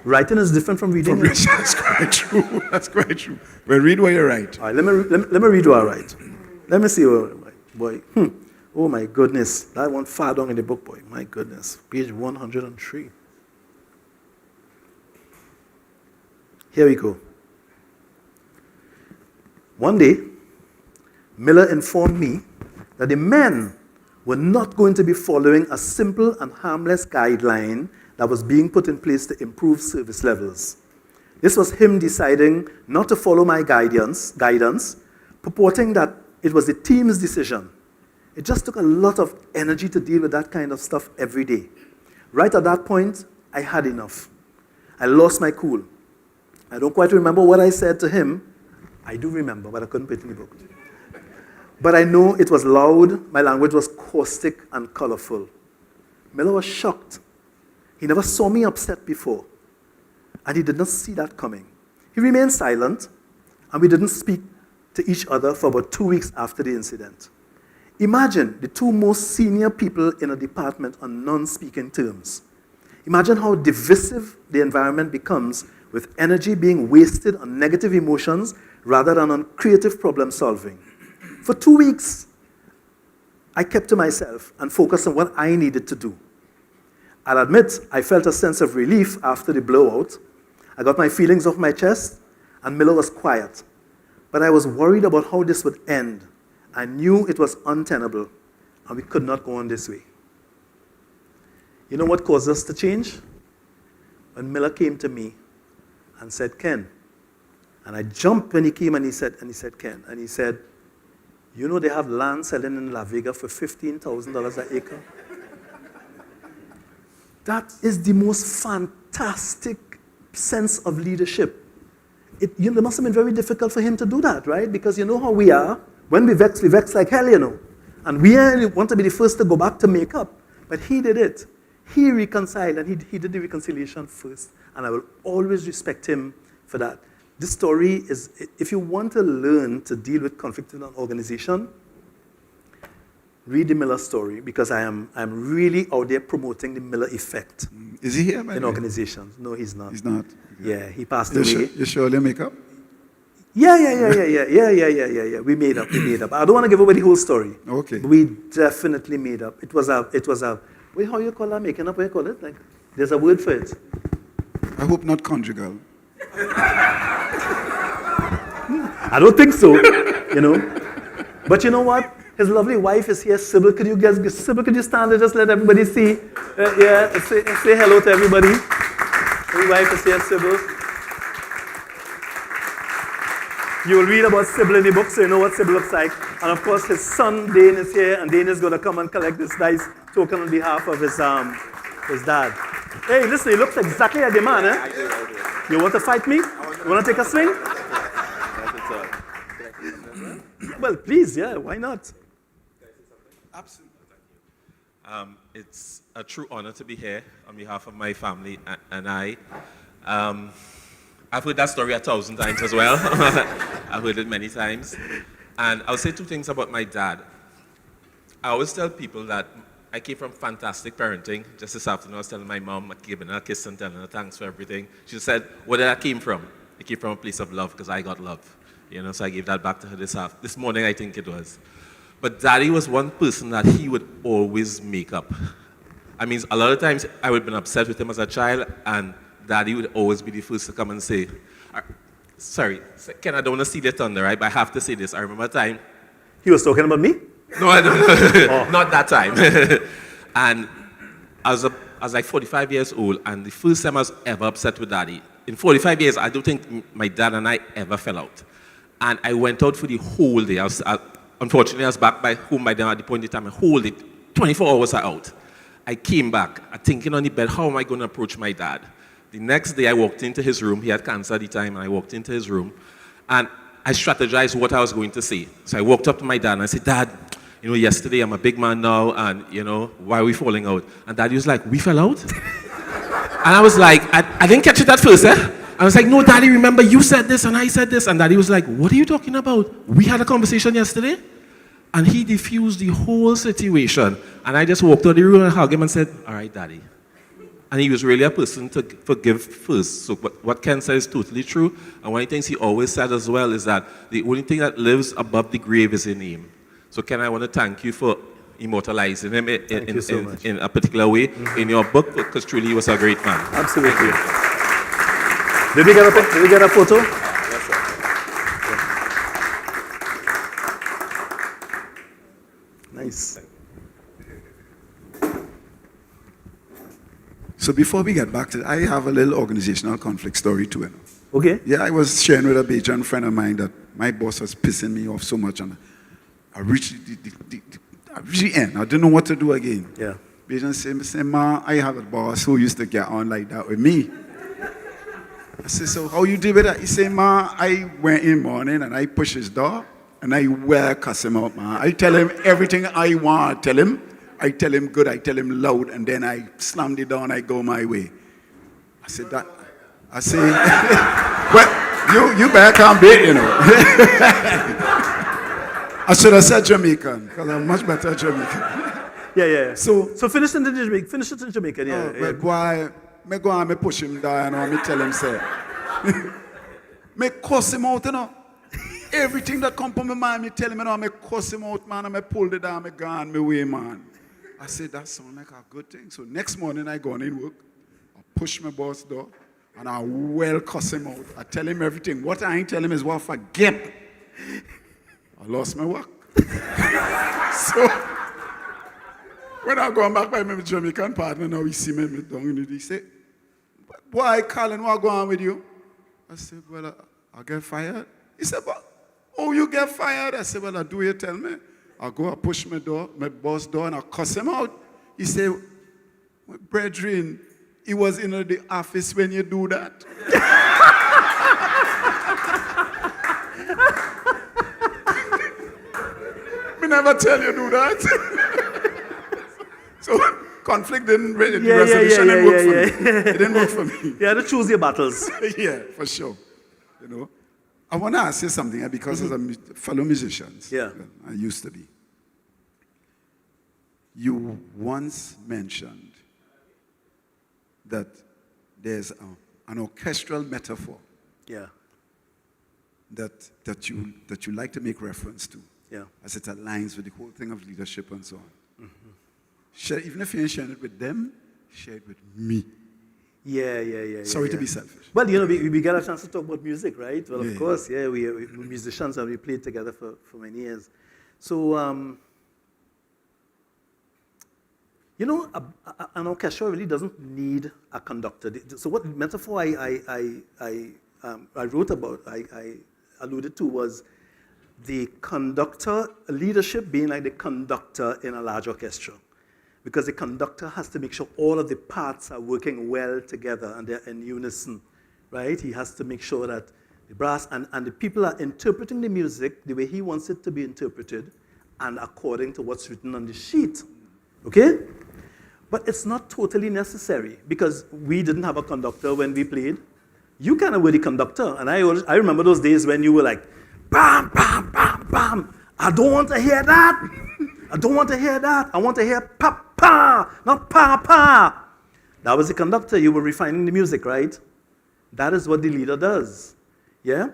Writing is different from reading. That's quite true. That's quite true. Well, read what you write. All right, let me read what I write. Let me see what I write. Boy. Oh my goodness. That one far down in the book, boy. My goodness. Page 103. Here we go. One day, Miller informed me that the men were not going to be following a simple and harmless guideline that was being put in place to improve service levels. This was him deciding not to follow my guidance, purporting that it was the team's decision. It just took a lot of energy to deal with that kind of stuff every day. Right at that point, I had enough. I lost my cool. I don't quite remember what I said to him. I do remember, but I couldn't put it in the book. But I know it was loud, my language was caustic and colorful. Miller was shocked. He never saw me upset before, and he did not see that coming. He remained silent, and we didn't speak to each other for about 2 weeks after the incident. Imagine the two most senior people in a department on non-speaking terms. Imagine how divisive the environment becomes with energy being wasted on negative emotions rather than on creative problem solving. For 2 weeks, I kept to myself and focused on what I needed to do. I'll admit, I felt a sense of relief after the blowout. I got my feelings off my chest, and Miller was quiet. But I was worried about how this would end. I knew it was untenable, and we could not go on this way. You know what caused us to change? When Miller came to me and said, Ken, and I jumped when he came and he said, Ken, and he said, you know they have land selling in La Vega for $15,000 an acre? That is the most fantastic sense of leadership. It must have been very difficult for him to do that, right? Because you know how we are. When we vex like hell, you know. And we want to be the first to go back to make up. But he did it. He reconciled, and he did the reconciliation first. And I will always respect him for that. This story is, if you want to learn to deal with conflict in an organization, read the Miller story, because I'm really out there promoting the Miller effect. Is he here, by in the way? organizations? No, he's not. He's not? Yeah, he passed away. You surely make up? Yeah. We made up. I don't want to give away the whole story. Okay. But we definitely made up. It was a, wait, how you call that? Making up? What you call it? Like, there's a word for it. I hope not conjugal. I don't think so, you know. But you know what? His lovely wife is here. Sybil, could you stand and just let everybody see? Say hello to everybody. His wife is here, Sybil. You will read about Sybil in the book, so you know what Sybil looks like. And of course, his son Dane is here, and Dane is going to come and collect this nice token on behalf of his dad. Hey, listen, he looks exactly like the man, eh? I do. You want to fight me? You want to take a swing? Well, please, yeah, why not? Absolutely. It's a true honor to be here on behalf of my family and I. I've heard that story 1,000 times as well. I've heard it many times. And I'll say two things about my dad. I always tell people that I came from fantastic parenting. Just this afternoon, I was telling my mom, giving her a kiss and telling her thanks for everything. She said, where did that came from? It came from a place of love, because I got love. You know, so I gave that back to her this morning, I think it was. But Daddy was one person that he would always make up. I mean, a lot of times I would have been upset with him as a child, and Daddy would always be the first to come and say, sorry, Ken, I don't want to steal your thunder, right? But I have to say this. I remember a time. He was talking about me? No, I don't know. Not that time. And I was like 45 years old, and the first time I was ever upset with Daddy. In 45 years, I don't think my dad and I ever fell out. And I went out for the whole day. Unfortunately, I was back by home by then at the point in time. The whole day, 24 hours are out. I came back, thinking on the bed, how am I going to approach my dad? The next day, I walked into his room. He had cancer at the time, and I walked into his room. And I strategized what I was going to say. So I walked up to my dad, and I said, Dad, you know, yesterday I'm a big man now, and, you know, why are we falling out? And Daddy was like, we fell out? And I was like, I didn't catch it at first, eh? I was like, no, Daddy, remember you said this, and I said this. And Daddy was like, what are you talking about? We had a conversation yesterday? And he diffused the whole situation. And I just walked out of the room and hugged him and said, all right, Daddy. And he was really a person to forgive first. So what Ken said is totally true. And one of the things he always said as well is that the only thing that lives above the grave is your name. So Ken, I want to thank you for immortalizing him in a particular way in your book, because truly he was a great man. Absolutely. Did we get a photo? Yes, sir. So before we get back to it, I have a little organizational conflict story too. You know. Okay? Yeah, I was sharing with a Bajan friend of mine that my boss was pissing me off so much, and I reached the end. I didn't know what to do again. Yeah. Bajan said, "Ma, I have a boss who used to get on like that with me." I said, "So how you did with that?" He said, "Ma, I went in morning and I push his door and I well cuss him out, ma. I tell him everything I want to tell him. I tell him good, I tell him loud, and then I slam the door and I go my way." I said that. I say, well, you better come bait, you know. I should have said Jamaican, because I'm much better Jamaican. Yeah. So finish it in Jamaican, yeah. oh, me go and me push him down, and me tell him, say, me cuss him out, you know. Everything that come from my mind, me tell him, you know, me cuss him out, man, and me pull it down, me gone, me way, man. I said, that sound like a good thing. So next morning, I go on in work, I push my boss door, and I well cuss him out. I tell him everything. What I ain't tell him is what forget. I lost my work. So when I go back by my Jamaican partner, now he see me down in it. He say, "Boy, Colin, what go on with you?" I said, "Well, I get fired." He said, "But oh, you get fired?" I said, "Well, I do you tell me?" I go, I push my boss door, and I cuss him out. He said, "Brethren, he was in the office when you do that." Me never tell you do that. So conflict resolution didn't work for me. It didn't work for me. You had to choose your battles. Yeah, for sure. You know, I want to ask you something because as a fellow musicians, Yeah. I used to be. You once mentioned that there's an orchestral metaphor Yeah. that you like to make reference to, Yeah. as it aligns with the whole thing of leadership and so on. Share, even if you ain't sharing it with them, share it with me. Yeah. Sorry to yeah. be selfish. Well, you know, we get a chance to talk about music, right? Well, Yeah. of course, yeah, we're musicians and we played together for many years. So, you know, an orchestra really doesn't need a conductor. So what metaphor I wrote about, I alluded to was the conductor, leadership being like the conductor in a large orchestra. Because the conductor has to make sure all of the parts are working well together and they're in unison, right? He has to make sure that the brass and the people are interpreting the music the way he wants it to be interpreted and according to what's written on the sheet, okay? But it's not totally necessary because we didn't have a conductor when we played. You kind of were the conductor, and I remember those days when you were like, bam, bam, bam, bam. I don't want to hear that. I don't want to hear that. I want to hear pa, pa, not pa, pa. That was the conductor. You were refining the music, right? That is what the leader does, yeah?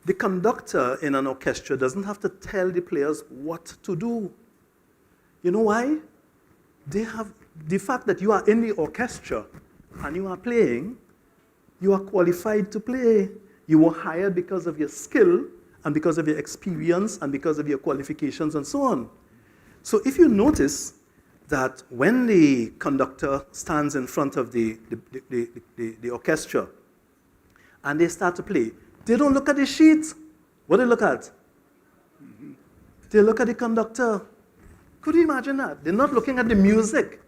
The conductor in an orchestra doesn't have to tell the players what to do. You know why? They have the fact that you are in the orchestra and you are playing, you are qualified to play. You were hired because of your skill and because of your experience and because of your qualifications and so on. So if you notice that when the conductor stands in front of the orchestra and they start to play, they don't look at the sheet. What do they look at? They look at the conductor. Could you imagine that? They're not looking at the music.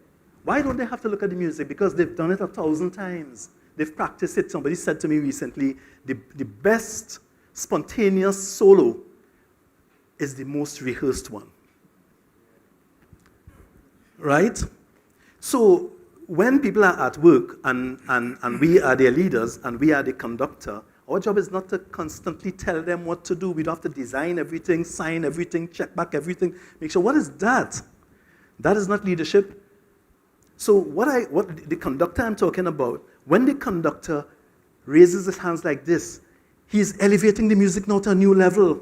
Why don't they have to look at the music? Because they've done it 1,000 times. They've practiced it. Somebody said to me recently, the best spontaneous solo is the most rehearsed one. Right? So when people are at work and we are their leaders and we are the conductor, our job is not to constantly tell them what to do. We don't have to design everything, sign everything, check back everything, make sure, what is that? That is not leadership. So what the conductor I'm talking about, when the conductor raises his hands like this, he's elevating the music now to a new level.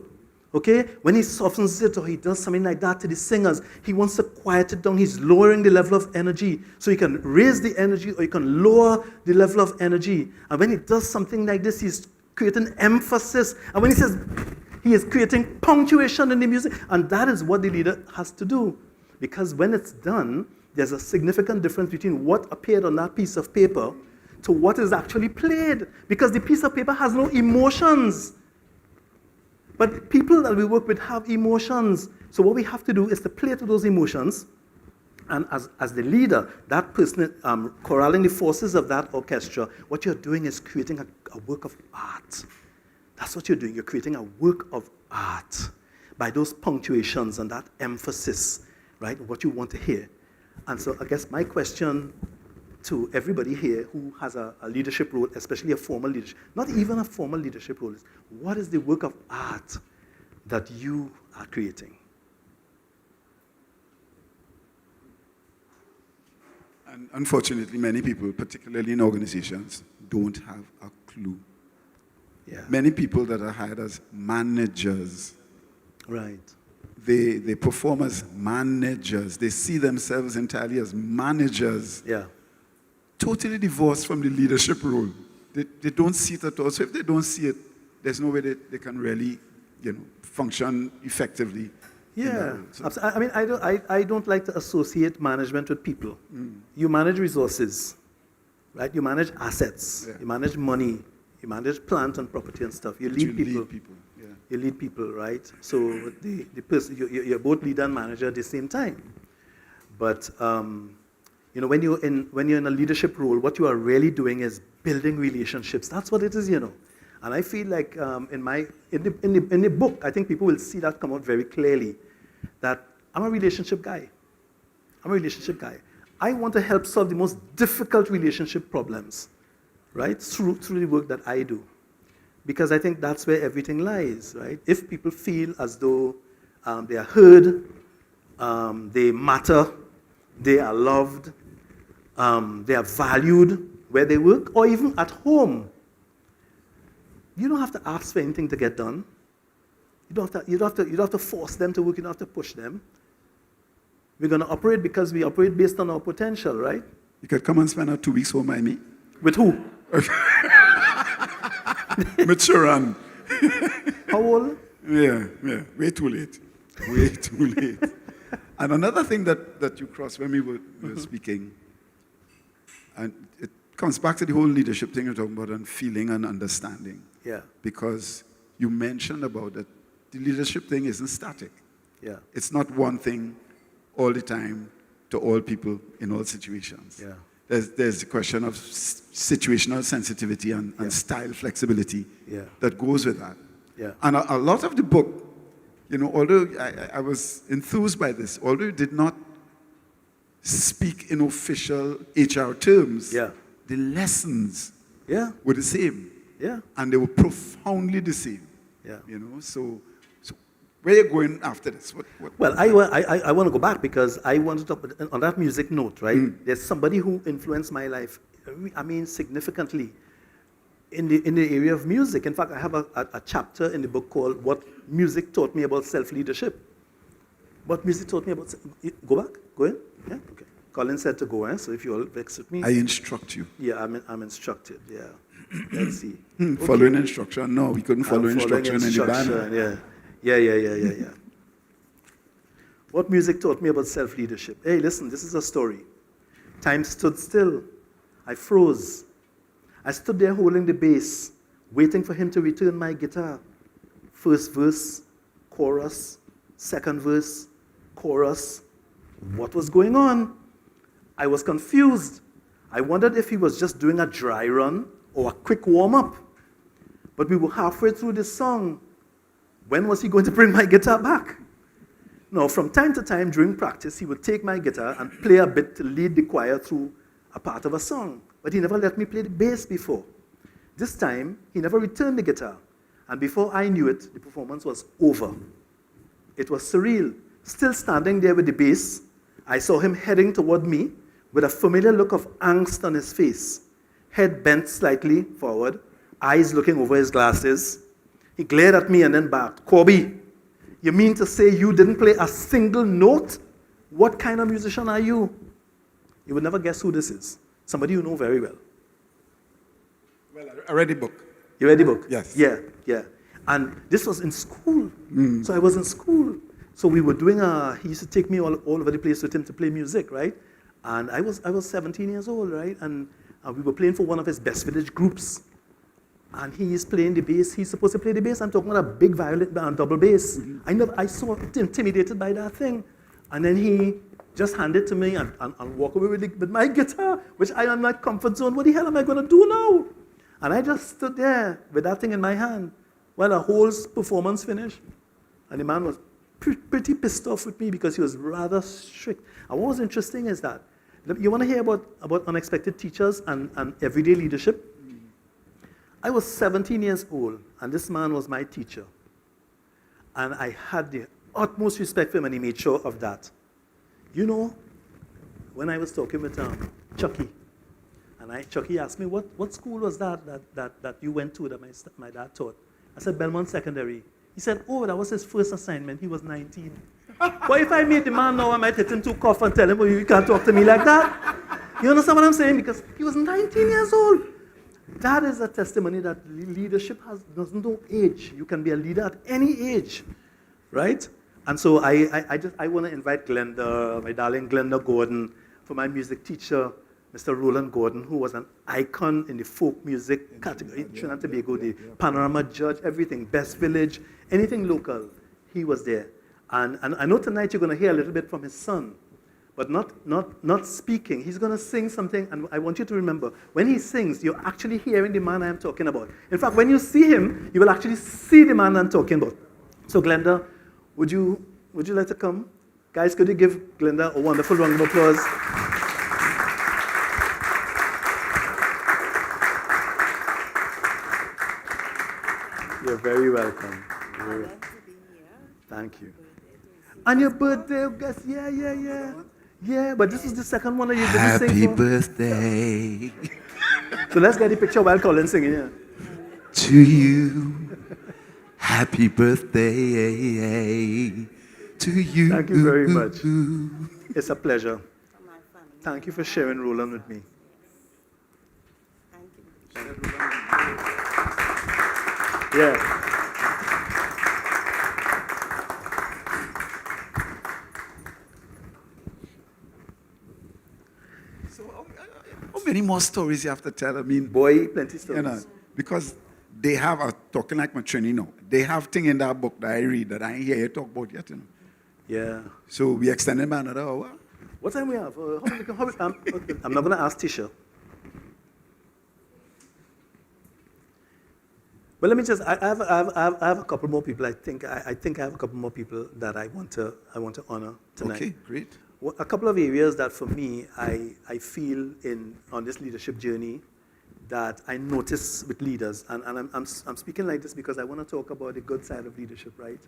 Okay? When he softens it or he does something like that to the singers, he wants to quiet it down. He's lowering the level of energy. So he can raise the energy or he can lower the level of energy. And when he does something like this, he's creating emphasis. And when he says, he is creating punctuation in the music. And that is what the leader has to do. Because when it's done, there's a significant difference between what appeared on that piece of paper to what is actually played, because the piece of paper has no emotions. But people that we work with have emotions. So what we have to do is to play to those emotions, and as the leader, that person corralling the forces of that orchestra, what you're doing is creating a work of art. That's what you're doing. You're creating a work of art by those punctuations and that emphasis, right? What you want to hear. And so I guess my question to everybody here who has a leadership role, especially a formal leadership, not even a formal leadership role, is what is the work of art that you are creating? And unfortunately, many people, particularly in organizations, don't have a clue. Yeah. Many people that are hired as managers, Right. they perform as managers. They see themselves entirely as managers, Yeah. totally divorced from the leadership role. They don't see it at all. So if they don't see it, there's no way they can really, function effectively. Yeah. So, I mean, I don't like to associate management with people. You manage resources, right? You manage assets. Yeah. You manage money. You manage plant and property and stuff. You lead people. Yeah. You lead people, right? So the person, you're both leader and manager at the same time. But when you're in a leadership role, what you are really doing is building relationships. That's what it is, And I feel like in the book, I think people will see that come out very clearly, that I'm a relationship guy. I want to help solve the most difficult relationship problems, right? Through the work that I do. Because I think that's where everything lies, right? If people feel as though they are heard, they matter, they are loved, they are valued where they work, or even at home, you don't have to ask for anything to get done. You don't have to force them to work. You don't have to push them. We're going to operate because we operate based on our potential, right? You could come and spend 2 weeks home by me. With who? Maturan. How old? Yeah. Way too late. And another thing that you crossed when we were speaking, and it comes back to the whole leadership thing you're talking about, and feeling and understanding. Yeah. Because you mentioned about that the leadership thing isn't static. Yeah. It's not one thing all the time to all people in all situations. Yeah. There's the question of situational sensitivity and style flexibility that goes with that. Yeah. And a lot of the book, although I was enthused by this, although it did not speak in official HR terms, the lessons were the same. Yeah. And they were profoundly the same. Yeah. So where are you going after this? Well, I want to go back because I want to talk on that music note, right? There's somebody who influenced my life, significantly in the area of music. In fact, I have a chapter in the book called What Music Taught Me About Self-Leadership. What music taught me about... Go back? Go in? Yeah? Okay. Colin said to go, so if you all vex with me... I instruct you. Yeah, I'm instructed, yeah. Let's see. Following instruction? No, we couldn't follow instruction in the band. Yeah. What music taught me about self-leadership? Hey, listen, this is a story. Time stood still. I froze. I stood there holding the bass, waiting for him to return my guitar. First verse, chorus, second verse, chorus. What was going on? I was confused. I wondered if he was just doing a dry run or a quick warm-up. But we were halfway through this song. When was he going to bring my guitar back? Now, from time to time during practice, he would take my guitar and play a bit to lead the choir through a part of a song. But he never let me play the bass before. This time, he never returned the guitar. And before I knew it, the performance was over. It was surreal. Still standing there with the bass, I saw him heading toward me with a familiar look of angst on his face. Head bent slightly forward, eyes looking over his glasses. He glared at me and then barked, "Corbie, you mean to say you didn't play a single note? What kind of musician are you?" You would never guess who this is. Somebody you know very well. Well, I read the book. You read the book? Yes. Yeah. And this was in school. So I was in school. So we were doing he used to take me all over the place with him to play music, right? And I was 17 years old, right? And we were playing for one of his best village groups. And he is playing the bass. He's supposed to play the bass. I'm talking about a big violin and double bass. I saw intimidated by that thing. And then he just handed it to me and walk away with my guitar, which I am in my comfort zone. What the hell am I going to do now? And I just stood there with that thing in my hand while the whole performance finished. And the man was pretty pissed off with me because he was rather strict. And what was interesting is that, you want to hear about unexpected teachers and everyday leadership? I was 17 years old, and this man was my teacher. And I had the utmost respect for him, and he made sure of that. You know, when I was talking with Chucky, and Chucky asked me, what school was that you went to that my dad taught? I said, Belmont Secondary. He said, oh, that was his first assignment. He was 19. But if I meet the man now, I might hit him to cough and tell him, oh, you can't talk to me like that. You understand what I'm saying? Because he was 19 years old. That is a testimony that leadership doesn't know age. You can be a leader at any age, right? And so I want to invite Glenda, my darling Glenda Gordon, for my music teacher, Mr. Roland Gordon, who was an icon in the folk music category in Trinidad and Tobago, the Panorama Judge, everything, Best Village, anything local, he was there. And I know tonight you're going to hear a little bit from his son, but not speaking. He's going to sing something, and I want you to remember, when he sings, you're actually hearing the man I'm talking about. In fact, when you see him, you will actually see the man I'm talking about. So Glenda, would you like to come? Guys, could you give Glenda a wonderful round of applause? You're very welcome. Thank you. And your birthday, guys, yeah. Yeah, but this is the second one that you didn't sing for. Happy birthday So let's get the picture while Colin's singing, yeah. to you. Happy birthday to you. Thank you very much. It's a pleasure. Thank you for sharing Roland with me. Yeah. How many more stories you have to tell? I mean, Boy, plenty stories. you know, because they have a talking like my training now. They have thing in that book that I read that I ain't hear you talk about yet. You know. Yeah. So we extended by another hour. What time we have? I'm not going to ask Tisha. But let me just, I have a couple more people. I think I have a couple more people that I want to honor tonight. Okay, great. Well, a couple of areas that for me, I feel on this leadership journey that I notice with leaders, and I'm speaking like this because I want to talk about the good side of leadership, right?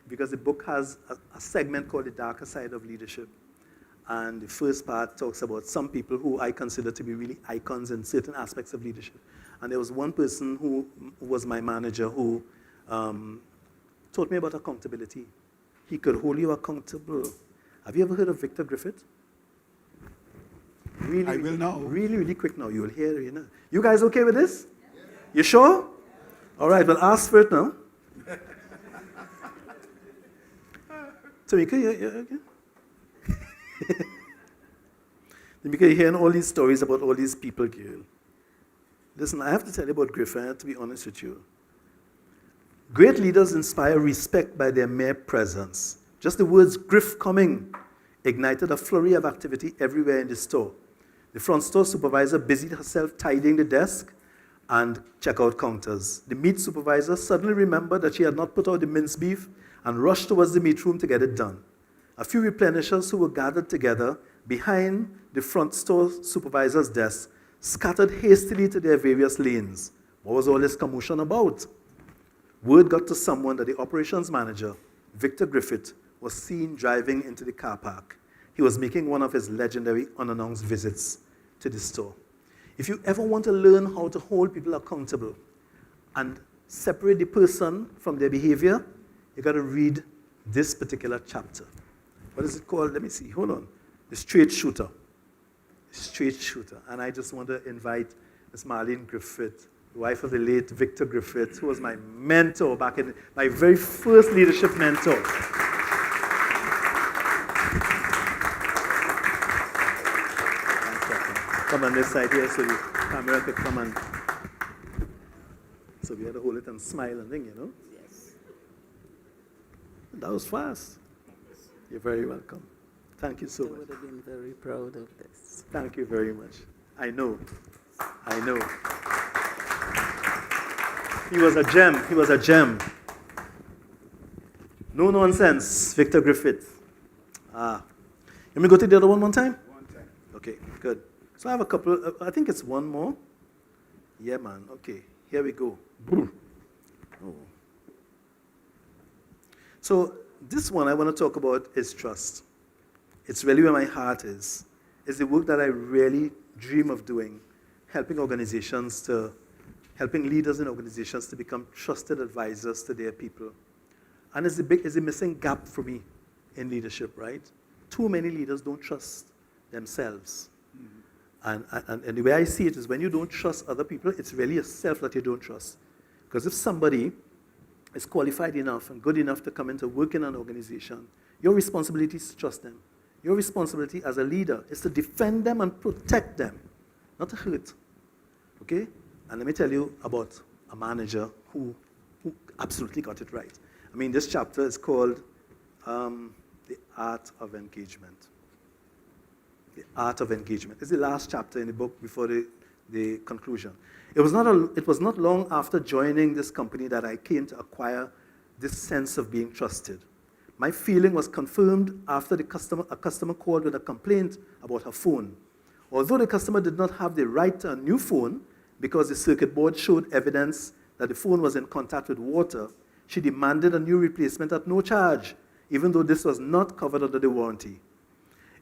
Because the book has a segment called the darker side of leadership. And the first part talks about some people who I consider to be really icons in certain aspects of leadership. And there was one person who was my manager who taught me about accountability. He could hold you accountable. Have you ever heard of Victor Griffith? Really, I will now. Really, really quick now. You will hear, you know. You guys okay with this? Yes. You sure? All right, well, ask for it now. Tamika, you okay? Tamika, you're hearing all these stories about all these people, girl. Listen, I have to tell you about Griffith, I have to be honest with you. Great leaders inspire respect by their mere presence. Just the words Griff coming ignited a flurry of activity everywhere in the store. The front store supervisor busied herself tidying the desk and checkout counters. The meat supervisor suddenly remembered that she had not put out the minced beef and rushed towards the meat room to get it done. A few replenishers who were gathered together behind the front store supervisor's desk scattered hastily to their various lanes. What was all this commotion about? Word got to someone that the operations manager, Victor Griffith, was seen driving into the car park. He was making one of his legendary unannounced visits to the store. If you ever want to learn how to hold people accountable and separate the person from their behavior, you got to read this particular chapter. What is it called? Let me see. Hold on. The Straight Shooter. Straight Shooter. And I just want to invite Miss Marlene Griffith, the wife of the late Victor Griffith, who was my mentor back in my very first leadership mentor. Come on this side here so the camera could come and... So we had to hold it and smile and thing, you know? Yes. That was fast. You're very welcome. Thank you so I much. would have been very proud of this. Thank you very much. I know. I know. He was a gem. He was a gem. No nonsense, Victor Griffith. Let me go to the other one time? One time. Okay, good. So I have a couple, I think it's one more. Yeah, man. Okay, here we go. Oh. So this one I want to talk about is trust. It's really where my heart is. It's the work that I really dream of doing, helping leaders in organizations to become trusted advisors to their people. And it's a missing gap for me in leadership, right? Too many leaders don't trust themselves. And the way I see it is when you don't trust other people, it's really yourself that you don't trust. Because if somebody is qualified enough and good enough to come into work in an organization, your responsibility is to trust them. Your responsibility as a leader is to defend them and protect them, not to hurt. Okay? And let me tell you about a manager who absolutely got it right. I mean, this chapter is called The Art of Engagement. The Art of Engagement. It's the last chapter in the book before the conclusion. It was not long after joining this company that I came to acquire this sense of being trusted. My feeling was confirmed after a customer called with a complaint about her phone. Although the customer did not have the right to a new phone because the circuit board showed evidence that the phone was in contact with water, she demanded a new replacement at no charge, even though this was not covered under the warranty.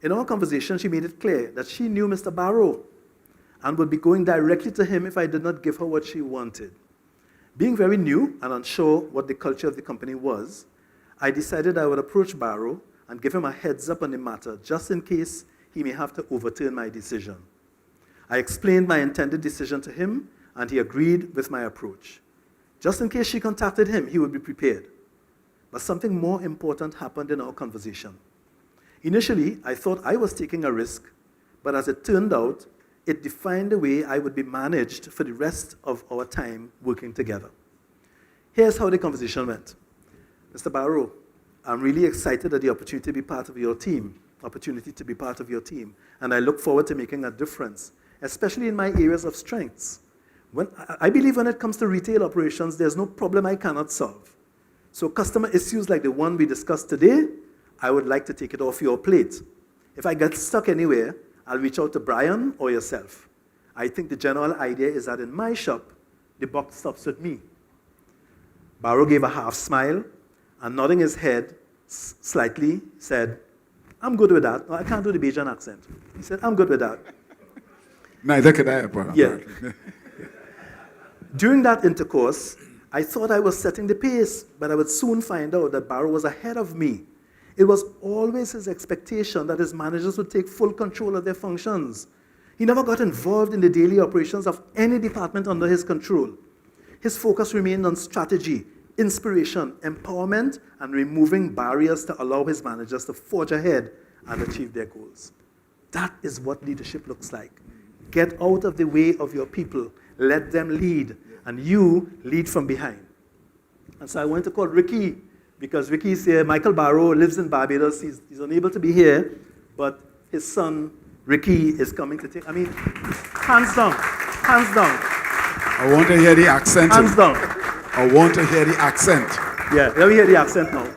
In our conversation, she made it clear that she knew Mr. Barrow and would be going directly to him if I did not give her what she wanted. Being very new and unsure what the culture of the company was, I decided I would approach Barrow and give him a heads up on the matter, just in case he may have to overturn my decision. I explained my intended decision to him, and he agreed with my approach. Just in case she contacted him, he would be prepared. But something more important happened in our conversation. Initially, I thought I was taking a risk, but as it turned out, it defined the way I would be managed for the rest of our time working together. Here's how the conversation went. Mr. Barrow, I'm really excited at the opportunity to be part of your team, and I look forward to making a difference, especially in my areas of strengths. I believe when it comes to retail operations, there's no problem I cannot solve. So customer issues like the one we discussed today, I would like to take it off your plate. If I get stuck anywhere, I'll reach out to Brian or yourself. I think the general idea is that in my shop, the buck stops with me. Barrow gave a half smile and nodding his head slightly said, I'm good with that. No, I can't do the Bajan accent. He said, I'm good with that. Neither could I, apparently. Yeah. During that intercourse, I thought I was setting the pace, but I would soon find out that Barrow was ahead of me. It was always his expectation that his managers would take full control of their functions. He never got involved in the daily operations of any department under his control. His focus remained on strategy, inspiration, empowerment, and removing barriers to allow his managers to forge ahead and achieve their goals. That is what leadership looks like. Get out of the way of your people. Let them lead, and you lead from behind. And so I went to call Ricky, because Ricky is here. Michael Barrow lives in Barbados. He's unable to be here, but his son, Ricky, is coming to take, hands down, hands down. I want to hear the accent. Hands down. I want to hear the accent. Yeah, let me hear the accent now.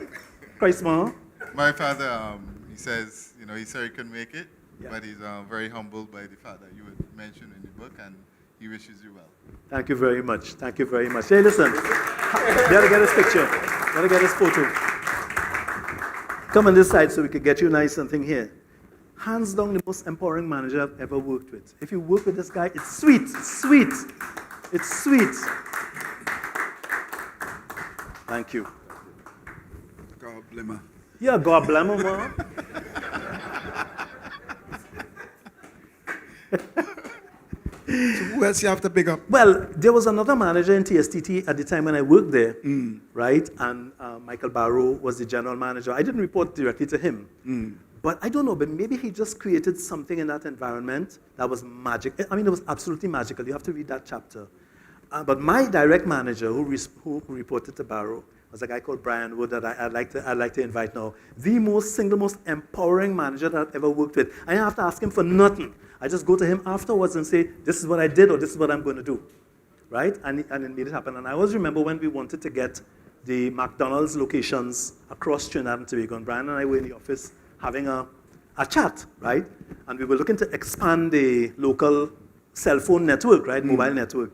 Quite small. My father, he says, he said he couldn't make it, Yeah. but he's very humbled by the fact that you would mention in the book, and he wishes you well. Thank you very much. Thank you very much. Hey, listen. Gotta get his picture. Gotta get his photo. Come on this side so we can get you nice and thing here. Hands down, the most empowering manager I've ever worked with. If you work with this guy, it's sweet. It's sweet. It's sweet. Thank you. God bless him. Yeah, God bless him, man. So who else you have to pick up? Well, there was another manager in TSTT at the time when I worked there, right? And Michael Barrow was the general manager. I didn't report directly to him, But I don't know, but maybe he just created something in that environment that was magic. I mean, it was absolutely magical. You have to read that chapter. But my direct manager, who reported to Barrow, was a guy called Brian Wood that I'd like to invite now. The single most empowering manager that I've ever worked with. I didn't have to ask him for nothing. I just go to him afterwards and say, this is what I did or this is what I'm going to do. Right? And it made it happen. And I always remember when we wanted to get the McDonald's locations across Trinidad and Tobago, and Brian and I were in the office having a chat, right? And we were looking to expand the local cell phone network, right? Mobile network.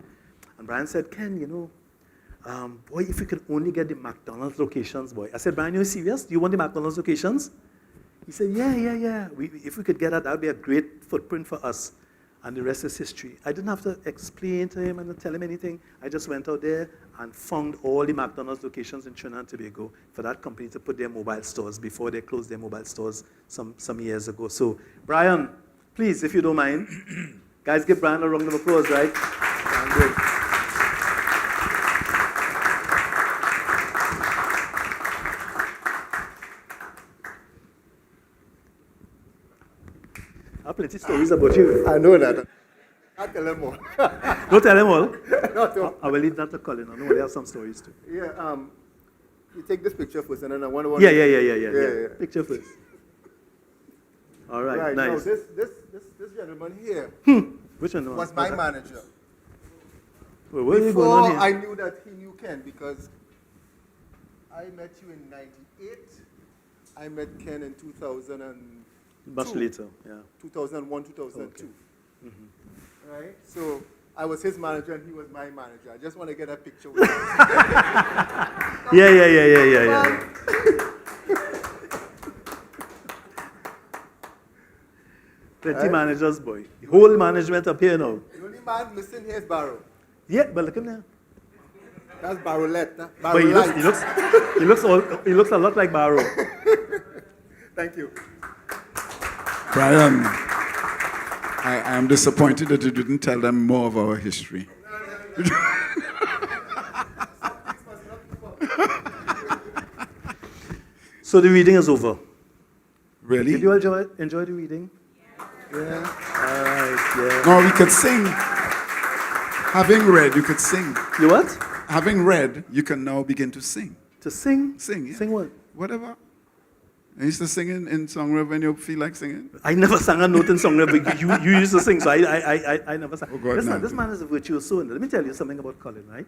And Brian said, Ken, boy, if we could only get the McDonald's locations, boy. I said, Brian, you're serious? Do you want the McDonald's locations? He said, yeah. If we could get that would be a great footprint for us. And the rest is history. I didn't have to explain to him and tell him anything. I just went out there and found all the McDonald's locations in Trinidad and Tobago for that company to put their mobile stores before they closed their mobile stores some years ago. So, Brian, please, if you don't mind, guys, give Brian a round of applause, right? Good. I have plenty of stories about you. I know that. I'll tell them more. Don't tell them all. No. I will leave that to Colin. I know they have some stories too. Yeah, you take this picture first, and then I want to. Yeah. Picture first. All right, nice. Now this gentleman here Which one? was my manager. Wait, where are you Before going on here? I knew that he knew Ken, because I met you in '98. I met Ken in 2002. Much later, yeah. 2001, 2002. Okay. Right? So I was his manager and he was my manager. I just want to get a picture with him. Yeah. Plenty managers, boy. The whole management up here now. The only man missing here is Barrow. Yeah, but look at him there. That's Barrowlet. Huh? But he looks a lot like Barrow. Thank you. Brian, I am disappointed that you didn't tell them more of our history. So the reading is over. Really? Did you enjoy the reading? Yeah. All right, yeah. No, we could sing. Having read, you could sing. You what? Having read, you can now begin to sing. To sing? Sing, yeah. Sing what? Whatever. I used to sing in Song Rev when you feel like singing. I never sang a note in Song Rev, but you used to sing, so I never sang. Oh God, Listen, no. this man is a virtuoso. Let me tell you something about Colin, right?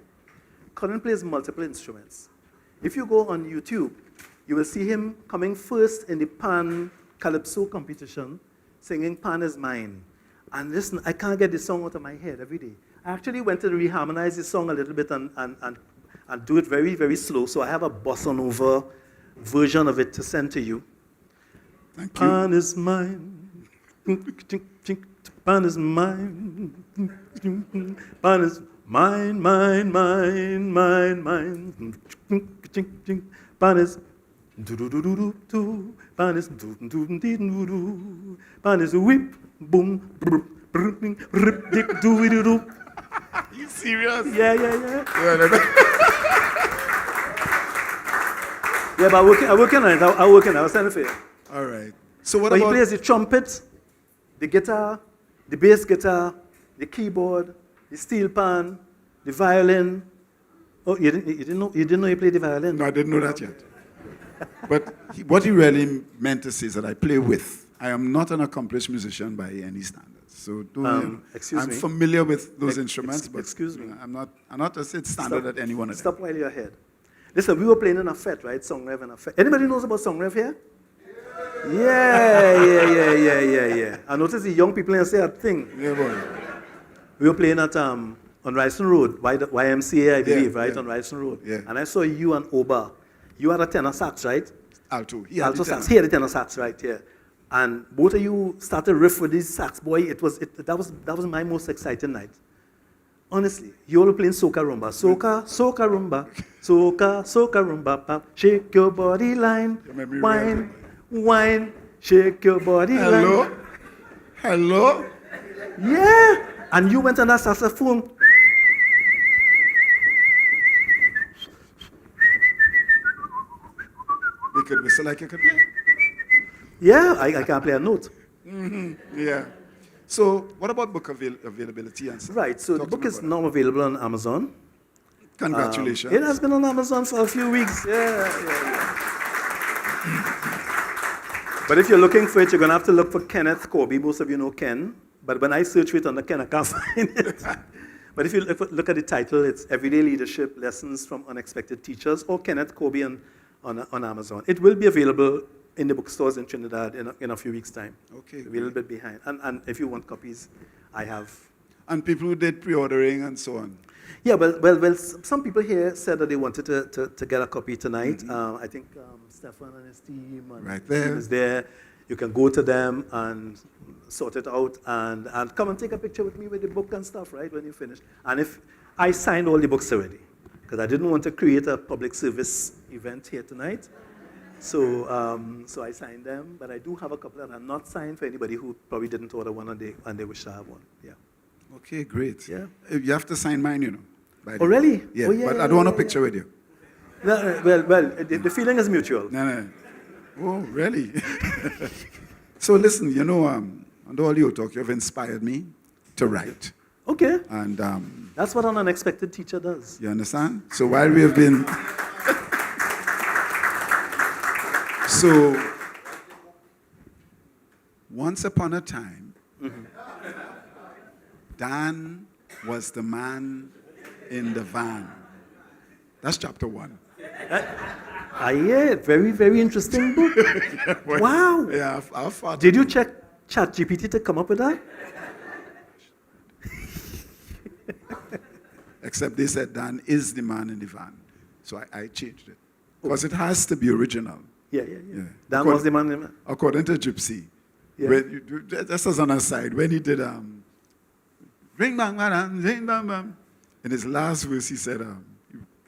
Colin plays multiple instruments. If you go on YouTube, you will see him coming first in the Pan Calypso competition, singing Pan is Mine. And listen, I can't get this song out of my head every day. I actually went to reharmonize this song a little bit and do it very, very slow. So I have a bossa nova version of it to send to you. Thank you. Pan is mine. Pan is mine. Pan is mine, mine, mine, mine, mine. Pan is do do do do do do. Pan is do do do do do. Pan is whip boom rip dick do do do. You serious? Yeah. Yeah, but I'm working on it. I'm working on it. I'll send it for you. All right. So what But he about... plays the trumpet, the guitar, the bass guitar, the keyboard, the steel pan, the violin. Oh, you didn't know he played the violin? No, I didn't know that yet. But what he really meant to say is that I play with. I am not an accomplished musician by any standards. So excuse I'm me. familiar with those instruments, but excuse me. I'm not a standard at any one of them. Stop while you're ahead. Listen, we were playing in a fete, right? Song Rev and a fete. Anybody knows about Song Rev here? Yeah. I noticed the young people here say a thing. Yeah, boy. We were playing at on Ryson Road, YMCA, I believe, right? Yeah. On Ryson Road. Yeah. And I saw you and Oba. You had a tenor sax, right? Alto. Alto sax. He had a tenor sax, right? Yeah. And both of you started riff with this sax, boy. That was my most exciting night. Honestly, you all were playing soca rumba. Soca rumba. Soca rumba. Pop. Shake your body line. Wine. Shake your body line. Hello? Yeah. And you went on that saxophone. We could whistle like you could play. Yeah, I can't play a note. Yeah. So, what about book availability and stuff? Right, so the Talk to book me is about now available on Amazon. that. Congratulations. It has been on Amazon for a few weeks. Yeah. But if you're looking for it, you're going to have to look for Kenneth Corbie. Most of you know Ken. But when I search for it under Ken, I can't find it. But if you look at the title, it's Everyday Leadership Lessons from Unexpected Teachers, or Kenneth Corbie on Amazon. It will be available in the bookstores in Trinidad in a few weeks' time. Okay. We're a little bit behind. And if you want copies, I have. And people who did pre-ordering and so on. Yeah, well, some people here said that they wanted to get a copy tonight. I think Stefan and his team and Right the team there. is there. You can go to them and sort it out and come and take a picture with me with the book and stuff, right, when you finish. And if I signed all the books already, because I didn't want to create a public service event here tonight. So I signed them, but I do have a couple that are not signed for anybody who probably didn't order one and they wish to have one. Yeah. Okay, great. Yeah. You have to sign mine, you know. by the Oh, way. really? Yeah, Oh, yeah, but yeah, I don't want a yeah, picture with you. No, well, the feeling is mutual. No. Oh, really? So listen, you know, on all your talk, you've inspired me to write. Okay. And That's what an unexpected teacher does. you understand? So while we have been... So, once upon a time, Dan was the man in the van. That's chapter 1. Yeah, very, very interesting book. Wow. Yeah, our father. Did you check ChatGPT to come up with that? Except they said Dan is the man in the van. So I changed it. Because it has to be original. Yeah. Yeah. Dan was the man in the van. According to Gypsy. Yeah. Just as an aside, when he did ring bang bang ring bang bang, in his last verse he said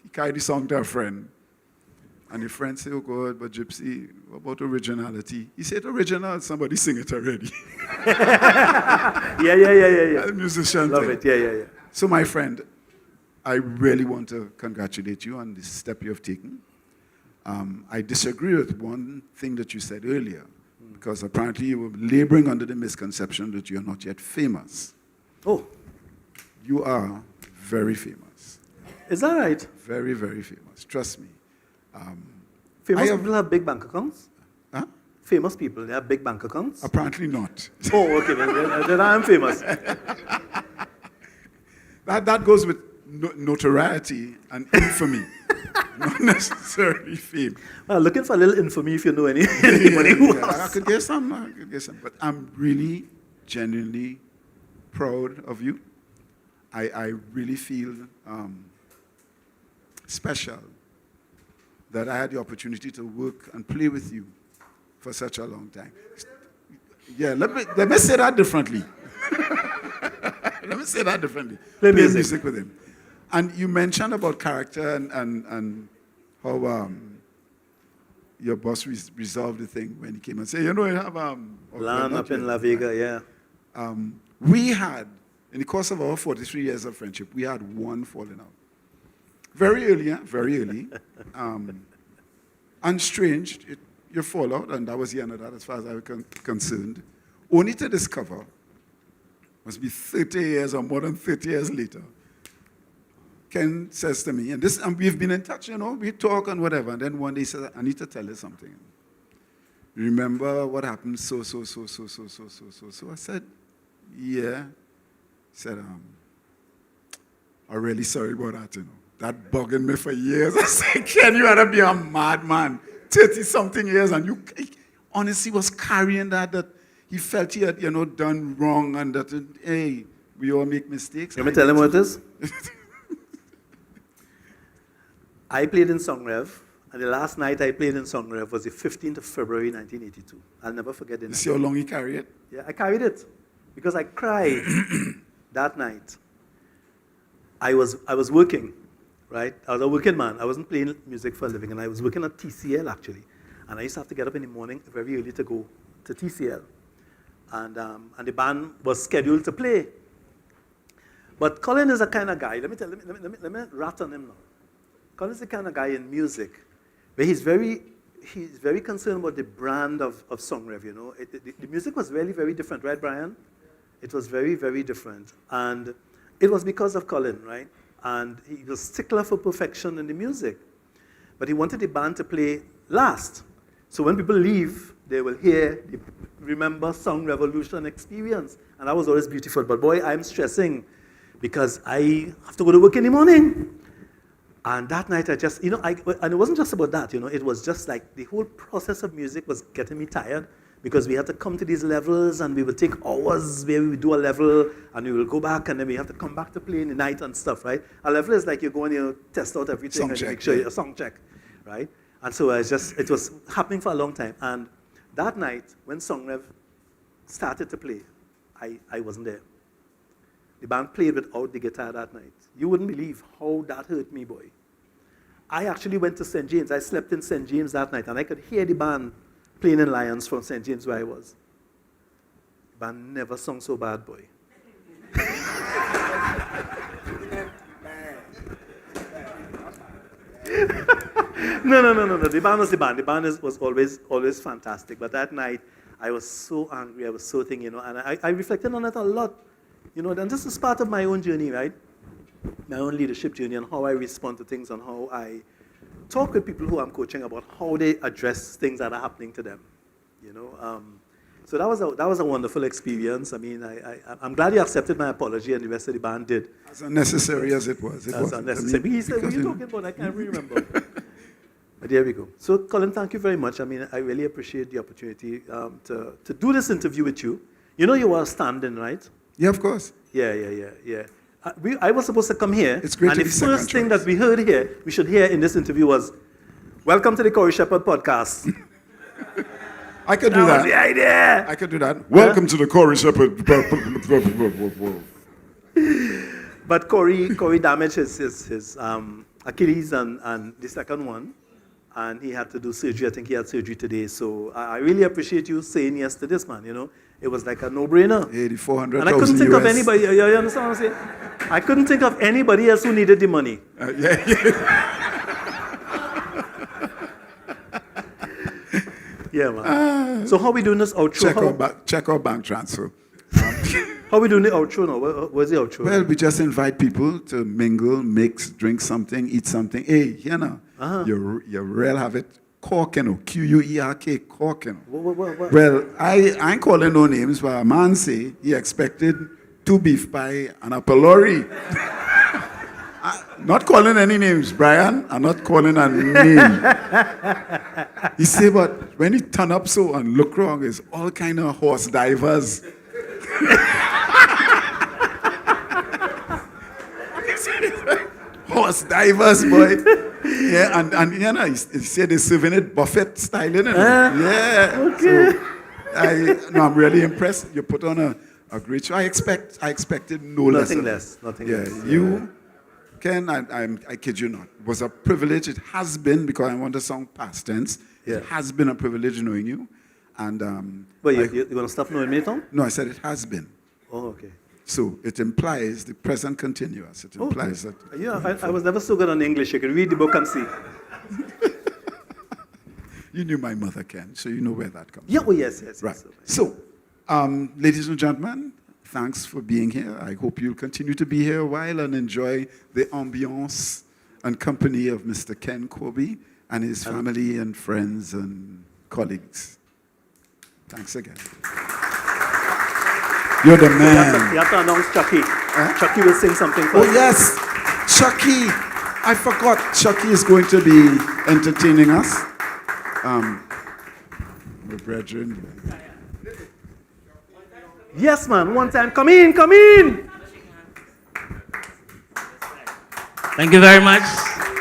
he carried the song to a friend. And the friend said, oh God, but Gypsy, what about originality? He said, original, somebody sing it already. Yeah. A musician Love thing. it, yeah. So my friend, I really want to congratulate you on this step you have taken. I disagree with one thing that you said earlier, because apparently you were laboring under the misconception that you are not yet famous. Oh, You are very famous. is that right? Very, very famous. Trust me. Famous have- people have big bank accounts? Huh? Famous people, they have big bank accounts? Apparently not. Oh, okay, then I am famous. That goes with notoriety and infamy, not necessarily fame. Well, looking for a little infamy if you know anybody who I has. could get some. But I'm really, genuinely proud of you. I really feel special that I had the opportunity to work and play with you for such a long time. Yeah, let me say that differently. Let me say that differently. Play Play music. music with him. And you mentioned about character and how your boss resolved the thing when he came and said, you know, you have... Land up in La Vega, yeah. We had, in the course of our 43 years of friendship, we had one falling out. Very early. And strange, you fall out, and that was the end of that as far as I was concerned. Only to discover, must be 30 years or more than 30 years later, Ken says to me, and we've been in touch, you know, we talk and whatever, and then one day he says, I need to tell you something. Remember what happened so. I said, yeah. He said, I'm really sorry about that, you know. That bugging me for years. I said, Ken, you ought to be a madman. 30-something years, and you honestly was carrying that he felt he had, you know, done wrong, and that, hey, we all make mistakes. Let me tell him what it is. I played in Songrev, and the last night I played in Songrev was the 15th of February, 1982. I'll never forget the You night. see how long he carried it? Yeah, I carried it because I cried that night. I was working, right? I was a working man. I wasn't playing music for a living, and I was working at TCL actually. And I used to have to get up in the morning very early to go to TCL, and the band was scheduled to play. But Colin is a kind of guy. Let me rat on him now. Colin is the kind of guy in music where he's very he's very concerned about the brand of Song Rev, you know. The music was really very different, right, Brian? It was very, very different. And it was because of Colin, right? And he was stickler for perfection in the music. But he wanted the band to play last. So when people leave, they will hear, they remember Song Revolution experience. And that was always beautiful. But boy, I'm stressing because I have to go to work in the morning. And that night I just, you know, and it wasn't just about that, you know, it was just like the whole process of music was getting me tired because we had to come to these levels and we would take hours where we would do a level and we will go back and then we have to come back to play in the night and stuff, right? A level is like you go and you test out everything and you make sure you're a song check, right? And so it was happening for a long time. And that night when Song Rev started to play, I wasn't there. The band played without the guitar that night. You wouldn't believe how that hurt me, boy. I actually went to St. James. I slept in St. James that night, and I could hear the band playing in Lions from St. James where I was. The band never sung so bad, boy. No. The band was the band. The band was always fantastic. But that night, I was so angry. I was so thinking, you know, and I reflected on it a lot. You know, and this is part of my own journey, right? My own leadership journey and how I respond to things and how I talk with people who I'm coaching about how they address things that are happening to them. You know, so that was a wonderful experience. I mean, I'm glad you accepted my apology and the rest of the band did. As unnecessary as it was. It was unnecessary. He said, what are you talking about? I can't remember. But there we go. So, Colin, thank you very much. I mean, I really appreciate the opportunity to do this interview with you. You know you were standing, right? Yeah, of course. Yeah. I was supposed to come here, it's great and the first thing that we should hear in this interview was, "Welcome to the Corey Shepherd podcast." I could do that. That was the idea. I could do that. Welcome to the Corey Shepherd. But Corey damaged his Achilles and the second one, and he had to do surgery. I think he had surgery today. So I really appreciate you saying yes to this, man. You know, it was like a no-brainer. 400,000 And I couldn't think of anybody. You understand what I'm saying? I couldn't think of anybody else who needed the money. Yeah, man. So how we doing this outro? Check our bank transfer. How we doing the outro now? Where's the outro? Well, we just invite people to mingle, mix, drink something, eat something. Hey, you know, you real have it. Cork, you know, Q-U-E-R-K, cork, you know. What? Well, I ain't calling no names, but a man say he expected 2 beef pie and a pelori. Not calling any names, Brian. I'm not calling a name. He say, but when he turn up so and look wrong, it's all kind of horse divers. Horse divers, boy. Yeah, and you know, he said they're serving it buffet style, you know. Yeah. Okay. So, I'm really impressed. You put on a great show. I expected Nothing less. You, Ken, I kid you not. It was a privilege. It has been, because I want to sound past tense. Yeah. It has been a privilege knowing you. And But you're going to stop knowing me, Tom? no, I said it has been. Oh, okay. So it implies the present continuous. It implies that. Yeah, I was never so good on English. You can read the book and see. You knew my mother, Ken, so you know where that comes Yeah, from. oh, yes. Right. So, ladies and gentlemen, thanks for being here. I hope you'll continue to be here a while and enjoy the ambiance and company of Mr. Ken Corbie and his family and friends and colleagues. Thanks again. You're the man. You have to announce Chucky. Huh? Chucky will sing something for Oh, us. yes. Chucky. I forgot. Chucky is going to be entertaining us. The brethren. Yes, man. One time. Come in. Thank you very much.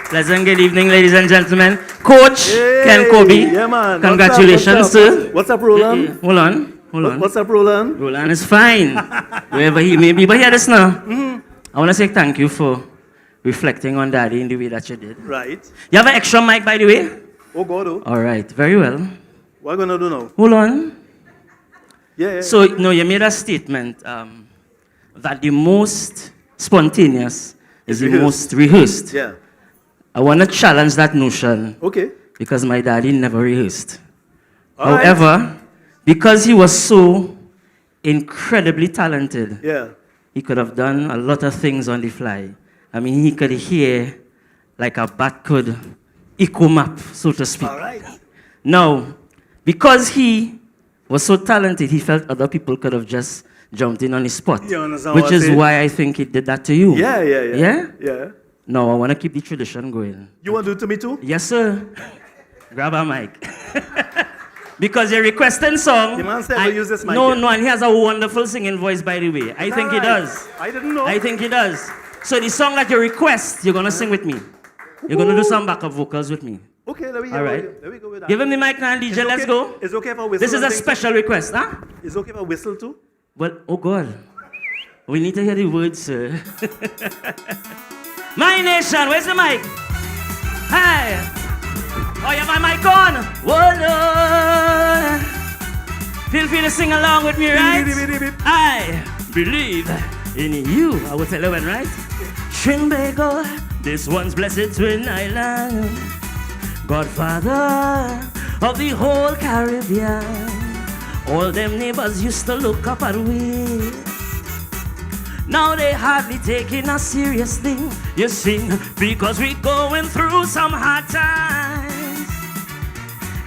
Pleasant good evening, ladies and gentlemen. Coach Ken Corbie. Yeah, man. Congratulations, sir. What's up, Roland? Hold on. What's up, Roland? Roland is fine, wherever he may be. But hear this now. I want to say thank you for reflecting on Daddy in the way that you did. Right. You have an extra mic, by the way? Oh, God. Oh. All right. Very well. What are we going to do now? Hold on. Yeah. So, no, you made a statement that the most spontaneous is the most rehearsed. Yeah. I want to challenge that notion. Okay. because my daddy never rehearsed. All right. However, because he was so incredibly talented, Yeah. he could have done a lot of things on the fly. I mean, he could hear like a bat could echo map, so to speak. All right. Now, because he was so talented, he felt other people could have just jumped in on his spot. You understand Which what I'm is saying? why I think he did that to you. Yeah, yeah, yeah. Yeah? Yeah. No, I want to keep the tradition going. You want to do it to me too? Yes, sir. Grab a mic. Because you're requesting song. The man said we'll use this mic No, here. no, and he has a wonderful singing voice, by the way. I think he Right. does. I didn't know. I think he does. So the song that you request, you're going to sing with me. You're going to do some backup vocals with me. Okay, let me All right. Let me go with that. Give him the mic now, DJ. It's okay- Let's go. It's okay if I whistle. This is and a things? special request, huh? It's okay if I whistle too? Well, oh God. We need to hear the words, sir. My nation, where's the mic? Hey. Oh, you have my mic on? Whoa, Lord. Feel free to sing along with me, right? I believe in you. I will tell you when, right? Trinbago, this one's blessed twin island. Godfather of the whole Caribbean. All them neighbors used to look up at we. Now they hardly taking us seriously, you see, because we going through some hard times.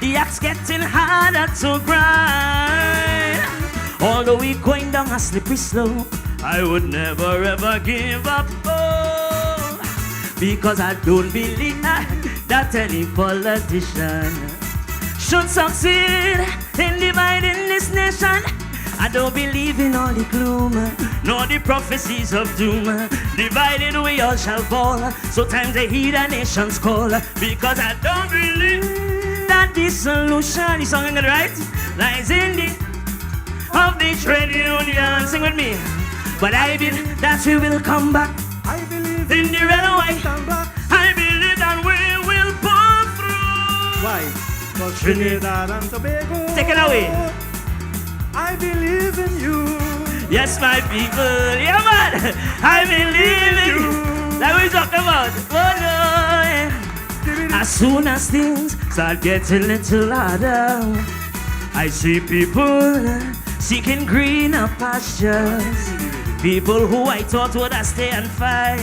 The axe getting harder to grind. Although we going down a slippery slope, I would never ever give up hope, because I don't believe that any politician should succeed in dividing this nation. I don't believe in all the gloom, nor the prophecies of doom. Divided we all shall fall, so times they heed a nation's call. Because I don't believe that the solution, the song in the right, lies in the of the trade union. Sing with me. But I believe that we will come back. I believe in the red and white. Come back. I believe that we will pull through. Why? Because Trinidad and Tobago. Take it away. I believe in you. Yes, my people. Yeah, man. I believe in you. That we talk about. Oh, no. As soon as things start getting a little harder, I see people seeking greener pastures. People who I thought would stay and fight.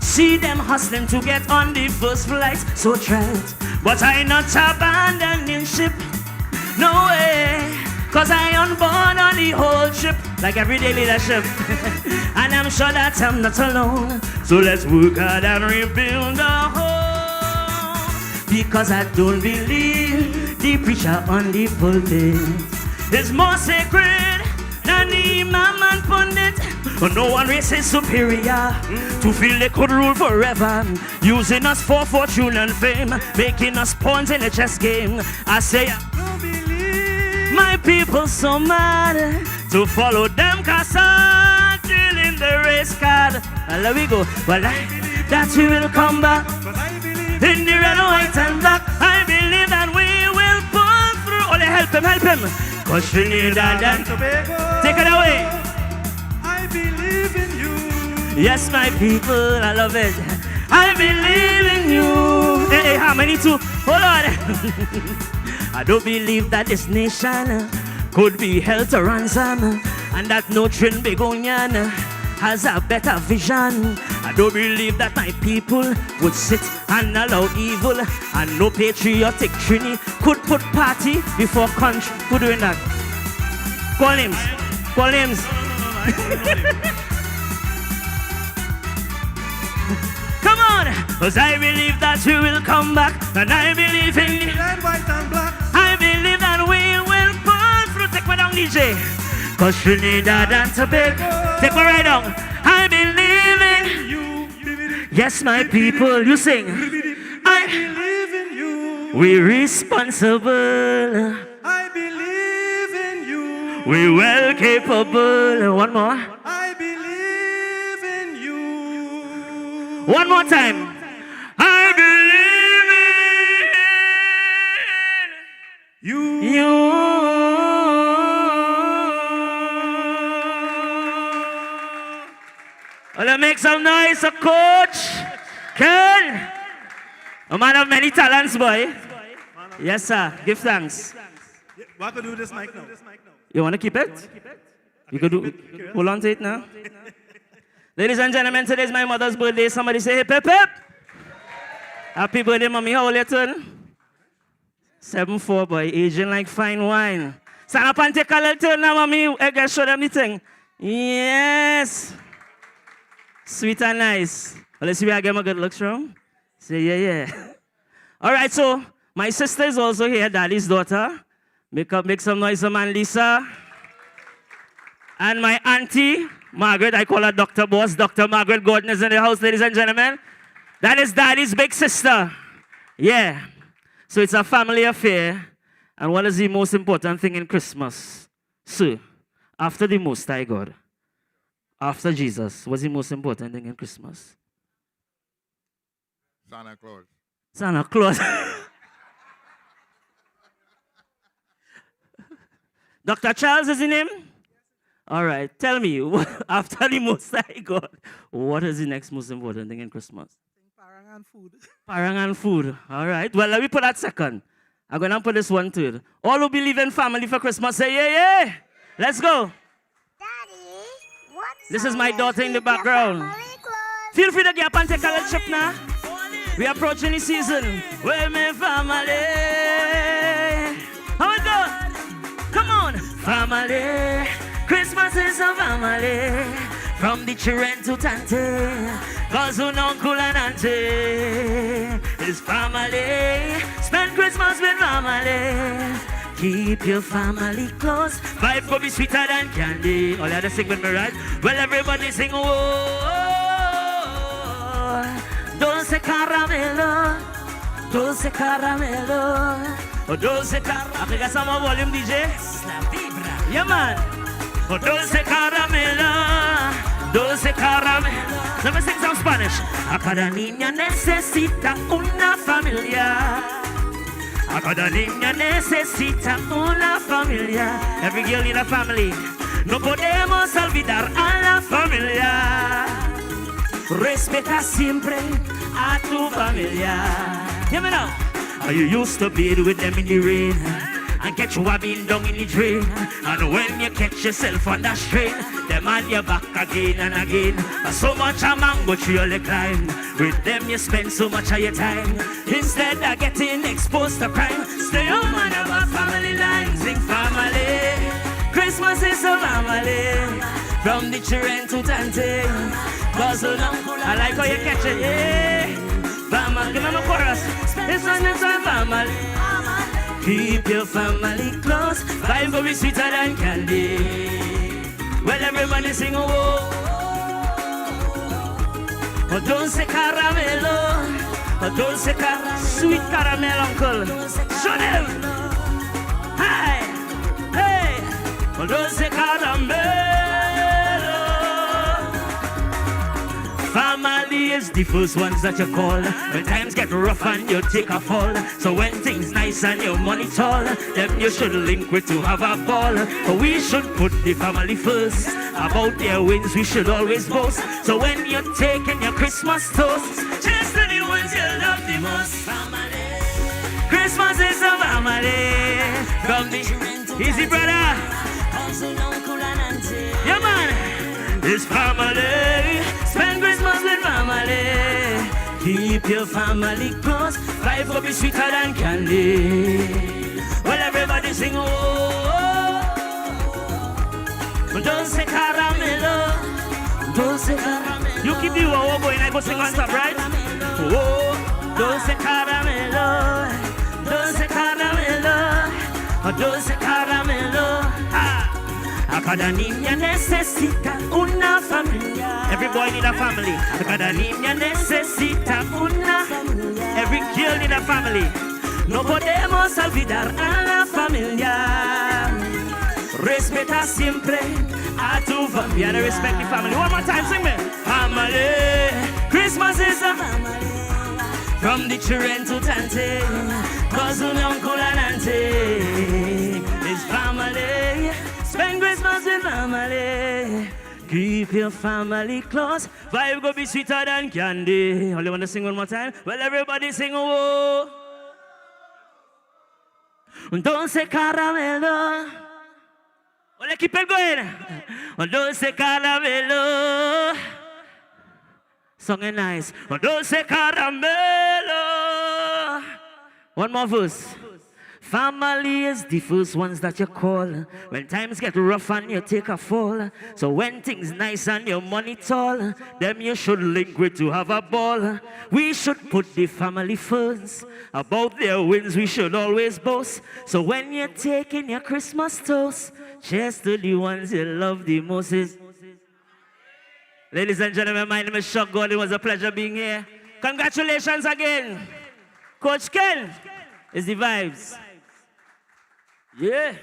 See them hustling to get on the first flight. So try it. But I not abandoning ship. No way, cause I unborn on the whole trip, like everyday leadership. And I'm sure that I'm not alone. So let's work hard and rebuild our home. Because I don't believe the preacher on the pulpit is more sacred than the imam and pundit. No one race is superior to feel they could rule forever, using us for fortune and fame, making us pawns in a chess game. I say, my people so mad to follow them, cause I'm killing the race card. And there we go. Well, I believe that we will come back in the red, white, and black. I believe that we will pull through. Oh, help him. Cause Trinidad and Tobago. Take it away. I believe in you. Yes, my people, I love it. I believe in you. Hey, harmony too. Hold on. I don't believe that this nation could be held to ransom, and that no Trinbagonian has a better vision. I don't believe that my people would sit and allow evil, and no patriotic Trini could put party before country. Who doing that? Call names. Call names. Come on, cause I believe that we will come back, and I believe in the Red, white, and black. I believe that we will pull through. Take me down, DJ. Cause Trinidad and Tobago. Take me right down. I believe in you. Yes, my people, you sing. I believe in you. We responsible. I believe in you. We well capable. One more. I believe in you. One more time. I believe in you. Well, make some noise, Coach Ken. A man of many talents, boy. Yes, sir. Give thanks. What to do with this mic now? You want to keep it? You could do. Hold on to it now. Ladies and gentlemen, today is my mother's birthday. Somebody say hip, hip, hip. Happy birthday, mommy. How old you turn? 7'4", boy. Aging like fine wine. Stand up and take a little turn now, mommy. I can show them the thing. Yes. Sweet and nice. Well, let's see where I get my good looks from. Say, yeah. All right, so my sister is also here, daddy's daughter. Make some noise for man, Lisa. And my auntie, Margaret, I call her Dr. Boss. Dr. Margaret Gordon is in the house, ladies and gentlemen. That is daddy's big sister. Yeah. So it's a family affair. And what is the most important thing in Christmas? Sir, after the Most High God, after Jesus, what's the most important thing in Christmas? Santa Claus. Santa Claus. Dr. Charles is the name? All right. Tell me, after the Most High God, what is the next most important thing in Christmas? Parang and food. Parang and food. All right. Well, let me put that second. I'm going to put this one third. All who believe in family for Christmas, say yeah. Let's go. Daddy, what This is my daughter in the background. Feel free to get up and take a little trip now. We are approaching the season. Where my family? How we go? Come on. Family. Christmas is a family. From the children to tante. Cousin, uncle and auntie. It's family. Spend Christmas with family. Keep your family close. Vibe could be sweeter than candy. All you have to sing with me, right? Well, everybody sing, whoa. Dulce caramelo, dulce caramelo, oh dulce caramelo. I think I some more volume, DJ. Yeah, man. Oh dulce caramelo, dulce caramelo. Let me sing some Spanish. A cada niña necesita una familia. A cada niña necesita una familia. Every girl need a family. No podemos olvidar a la familia. Respeta siempre a tu familia. Hear me now. You used to bathe with them in the rain and catch you being down in the drain. And when you catch yourself on that strain, them on your back again and again. So much a mango tree you climb. With them you spend so much of your time. Instead of getting exposed to crime, stay home and have a family line. Sing family. Christmas is a family. From the children to tante. I like how you catch it, yeah. Family, give me a chorus. This one is a family. Keep your family close. Vibe will be sweeter than candy. Well, everybody sing, oh, oh, dulce caramelo, oh, dulce caramelo, sweet caramel, uncle. Show them. Hi, hey, oh, dulce caramelo. Family is the first ones that you call when times get rough and you take a fall. So when things nice and your money tall, then you should link with to have a ball. But we should put the family first. About their wins we should always boast. So when you're taking your Christmas toast, cheers to the ones you love the most. Family. Christmas is a family. From the easy brother. Yeah man. It's family. Spend Christmas with family. Keep your family close. Life will be sweeter than candy. Well, everybody sing, oh, dulce caramelo, dulce caramelo. You keep the wow going, I go sing on top, right? Oh, dulce caramelo, dulce caramelo, dulce caramelo. Ah. A cada niña necesita una familia. Every boy need a family. A cada niña necesita una familia. Every girl need a family. No podemos olvidar a la familia. Respeta siempre a tu familia. You respect the family. One more time, sing me. Family. Christmas is a family. From the children to tante, cousin, uncle, and auntie. It's family. Spend Christmas with family. keep your family close. Vibe go be sweeter than candy. Only want to sing one more time? Well, everybody sing, oh. Dulce caramelo. Well, keep it going. Dulce caramelo. Song is nice. Dulce caramelo. One more verse. Family is the first ones that you call when times get rough and you take a fall. So when things nice and your money tall, them you should link with to have a ball. We should put the family first. About their wins we should always boast. So when you're taking your Christmas toast, cheers to the ones you love the most. Ladies and gentlemen, my name is Chuck God. It was a pleasure being here. Congratulations again. Coach Ken is the vibes. Yeah.